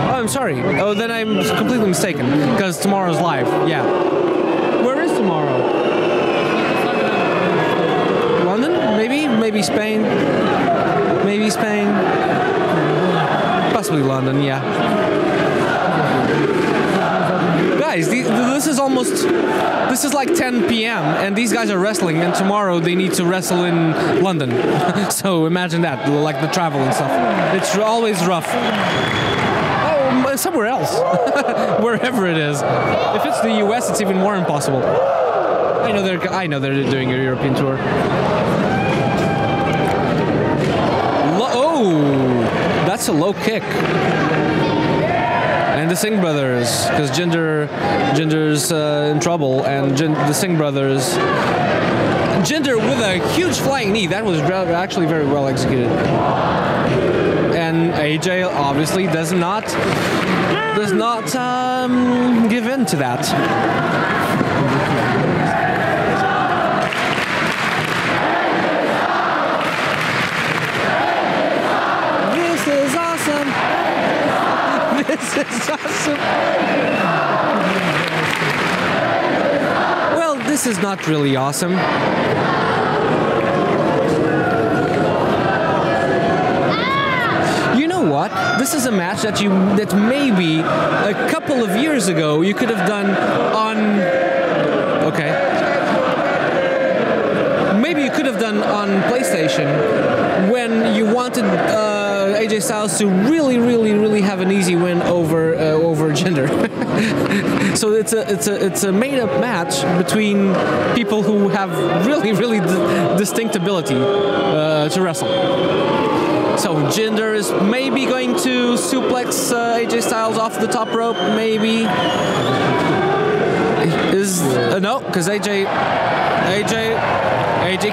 I'm sorry. Oh, then I'm completely mistaken. Because tomorrow's live. Yeah. Where is tomorrow? London? Maybe Spain. Maybe Spain. Possibly London, yeah. Guys, this is like 10 p.m. and these guys are wrestling, and tomorrow they need to wrestle in London. So imagine that, like the travel and stuff. It's always rough. Oh, somewhere else. Wherever it is. If it's the US, it's even more impossible. I know they're doing a European tour. That's a low kick. And the Singh brothers, because Jinder's in trouble, and the Singh brothers. Jinder with a huge flying knee. That was actually very well executed. And AJ obviously does not give in to that. This is awesome. Well, this is not really awesome. You know what? This is a match that maybe a couple of years ago you could have done on. Okay. Maybe you could have done on PlayStation when you wanted AJ Styles to really have an easy win over Jinder. So it's a made-up match between people who have really distinct ability to wrestle. So Jinder is maybe going to suplex AJ Styles off the top rope. Maybe is no, because AJ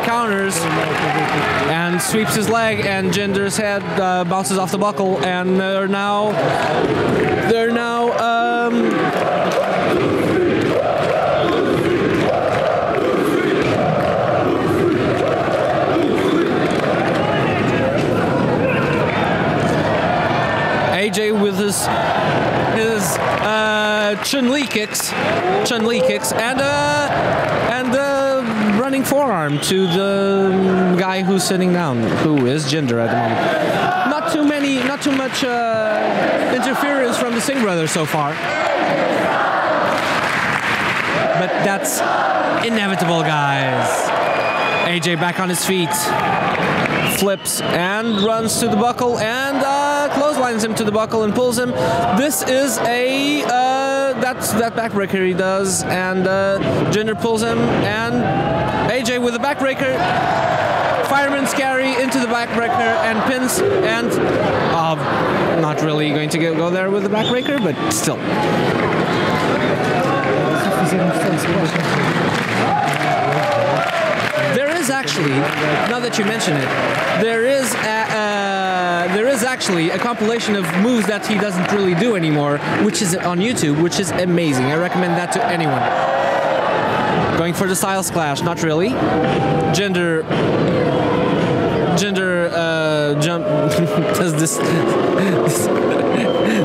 counters and sweeps his leg, and Jinder's head bounces off the buckle, and they're now AJ with his Chun-Li kicks, and running forearm to the guy who's sitting down, who is Jinder at the moment. Not too much interference from the Singh brothers so far, but that's inevitable, guys. AJ back on his feet, flips and runs to the buckle, and clotheslines him to the buckle and pulls him. This is a that backbreaker he does, and Jinder pulls him, and AJ with a backbreaker, fireman's carry into the backbreaker and pins, and not really going to go there with the backbreaker, but still. There is actually, now that you mention it, there is actually a compilation of moves that he doesn't really do anymore, which is on YouTube, which is amazing. I recommend that to anyone. Going for the Styles Clash, not really. Jinder jump does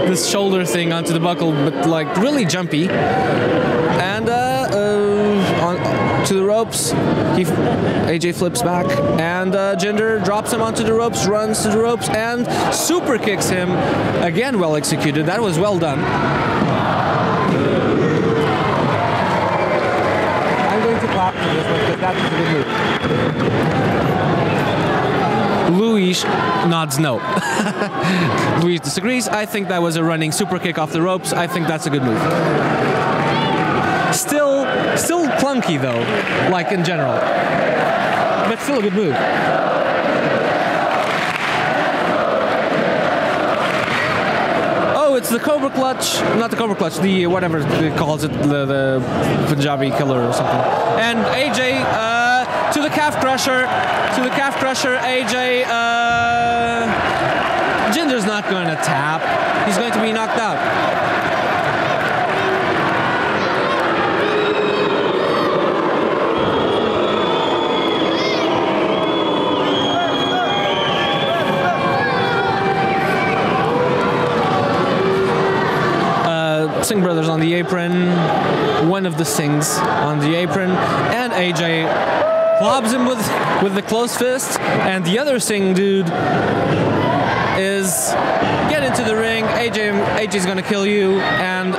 this shoulder thing onto the buckle, but like really jumpy. And to the ropes, AJ flips back, and Jinder drops him onto the ropes, runs to the ropes, and super kicks him. Again, well executed. That was well done. I'm going to clap for this one because that was a good move. Luis nods no. Luis disagrees. I think that was a running super kick off the ropes. I think that's a good move. Still clunky though, like in general, but still a good move. Oh, it's the Cobra Clutch, not the Cobra Clutch, the whatever it calls it, the Punjabi killer or something. And AJ to the calf crusher, AJ. Jinder's not going to tap. He's going to be knocked out. Singh brothers on the apron, one of the Singhs on the apron, and AJ clubs him with the closed fist, and the other Singh dude is get into the ring. AJ's gonna kill you, and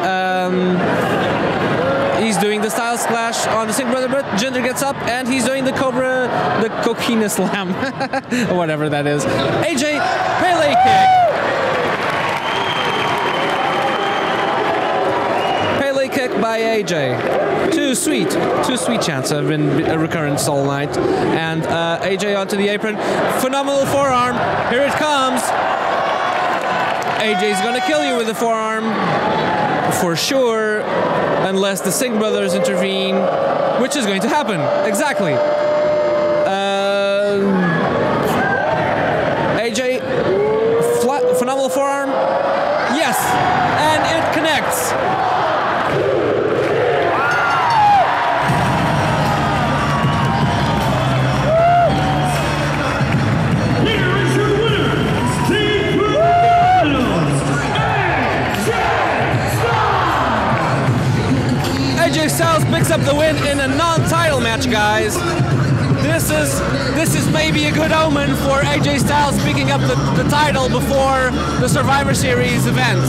he's doing the Styles Clash on the Singh brother, but Jinder gets up and he's doing the Coquina Slam, or whatever that is. AJ Pele kick. Kick by AJ. Too sweet chants have been a recurrence all night. And AJ onto the apron. Phenomenal forearm. Here it comes. AJ's gonna kill you with the forearm for sure, unless the Singh brothers intervene, which is going to happen. Exactly. AJ, phenomenal forearm. Yes, and it connects. AJ Styles picks up the win in a non-title guys. This is maybe a good omen for AJ Styles picking up the title before the Survivor Series event.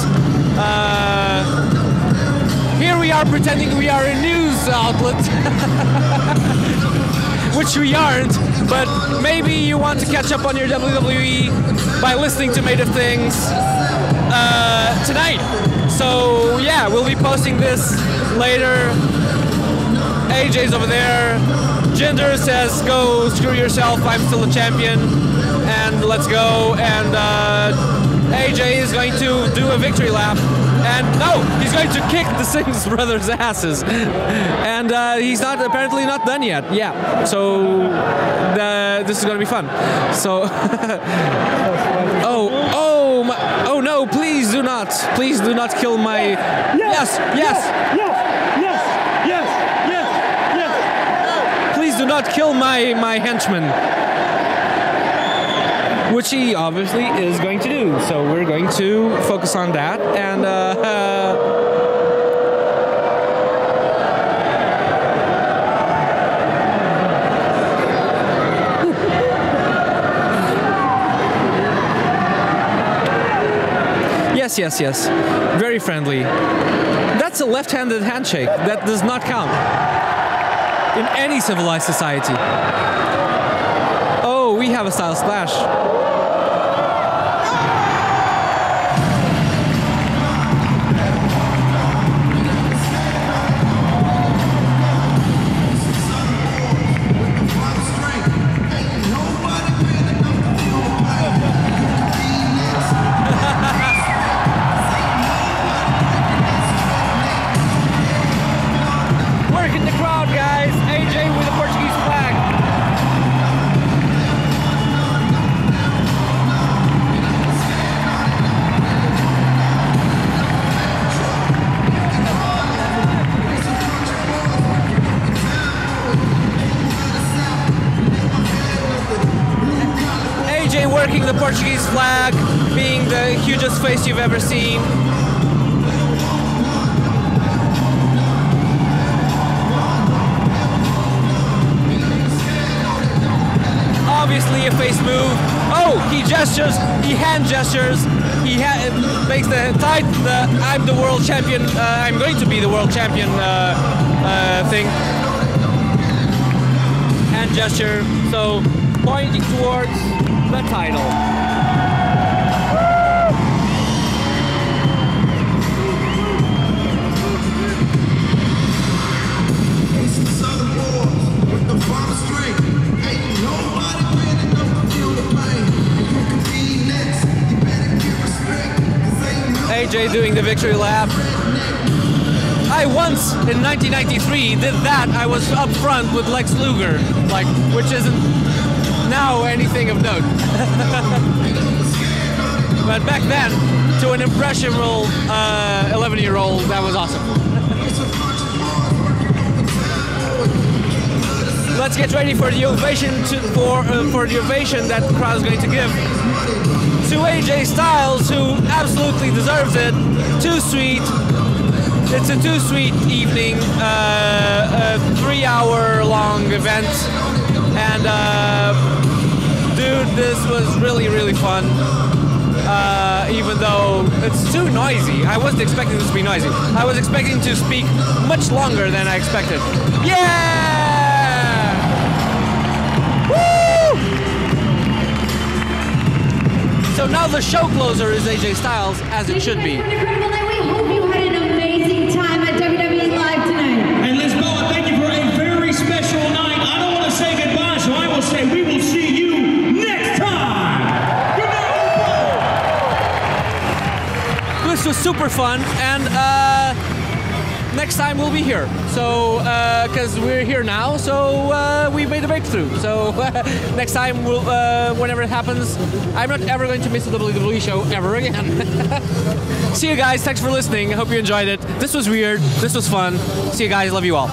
Here we are pretending we are a news outlet, which we aren't, but maybe you want to catch up on your WWE by listening to Made of Things tonight. So yeah, we'll be posting this later. AJ's over there. Jinder says, go screw yourself, I'm still a champion, and let's go. And AJ is going to do a victory lap. And no, he's going to kick the Singh brothers' asses. And he's apparently not done yet. Yeah, so this is going to be fun. So, oh no, please do not kill my, yes. Please do not kill my henchman. Which he obviously is going to do. So we're going to focus on that. And yes. Very friendly. That's a left-handed handshake. That does not count in any civilized society. Oh, we have a style splash. Working the crowd, guys. AJ with the Portuguese flag. AJ working the Portuguese flag, being the hugest face you've ever seen. Obviously a face move. Oh, he gestures, he hand gestures, he makes the I'm the world champion, I'm going to be the world champion thing. Hand gesture, so pointing towards the title. AJ doing the victory lap. I once, in 1993, did that. I was up front with Lex Luger, which isn't now anything of note. But back then, to an impressionable 11-year-old, that was awesome. Let's get ready for the ovation for the ovation that the crowd is going to give to AJ Styles, who absolutely deserves it. Too sweet. It's a too sweet evening, a 3-hour-long event, and dude, this was really fun. Even though it's too noisy. I wasn't expecting this to be noisy. I was expecting to speak much longer than I expected. Yeah! So now the show closer is AJ Styles, as it should be. We hope you had an amazing time at WWE Live tonight. And Lisbon, thank you for a very special night. I don't want to say goodbye, so I will say we will see you next time. Good night. This was super fun, and next time we'll be here. So, because we're here now, so we made a breakthrough. So next time, we'll, whenever it happens, I'm not ever going to miss a WWE show ever again. See you guys. Thanks for listening. I hope you enjoyed it. This was weird. This was fun. See you guys. Love you all.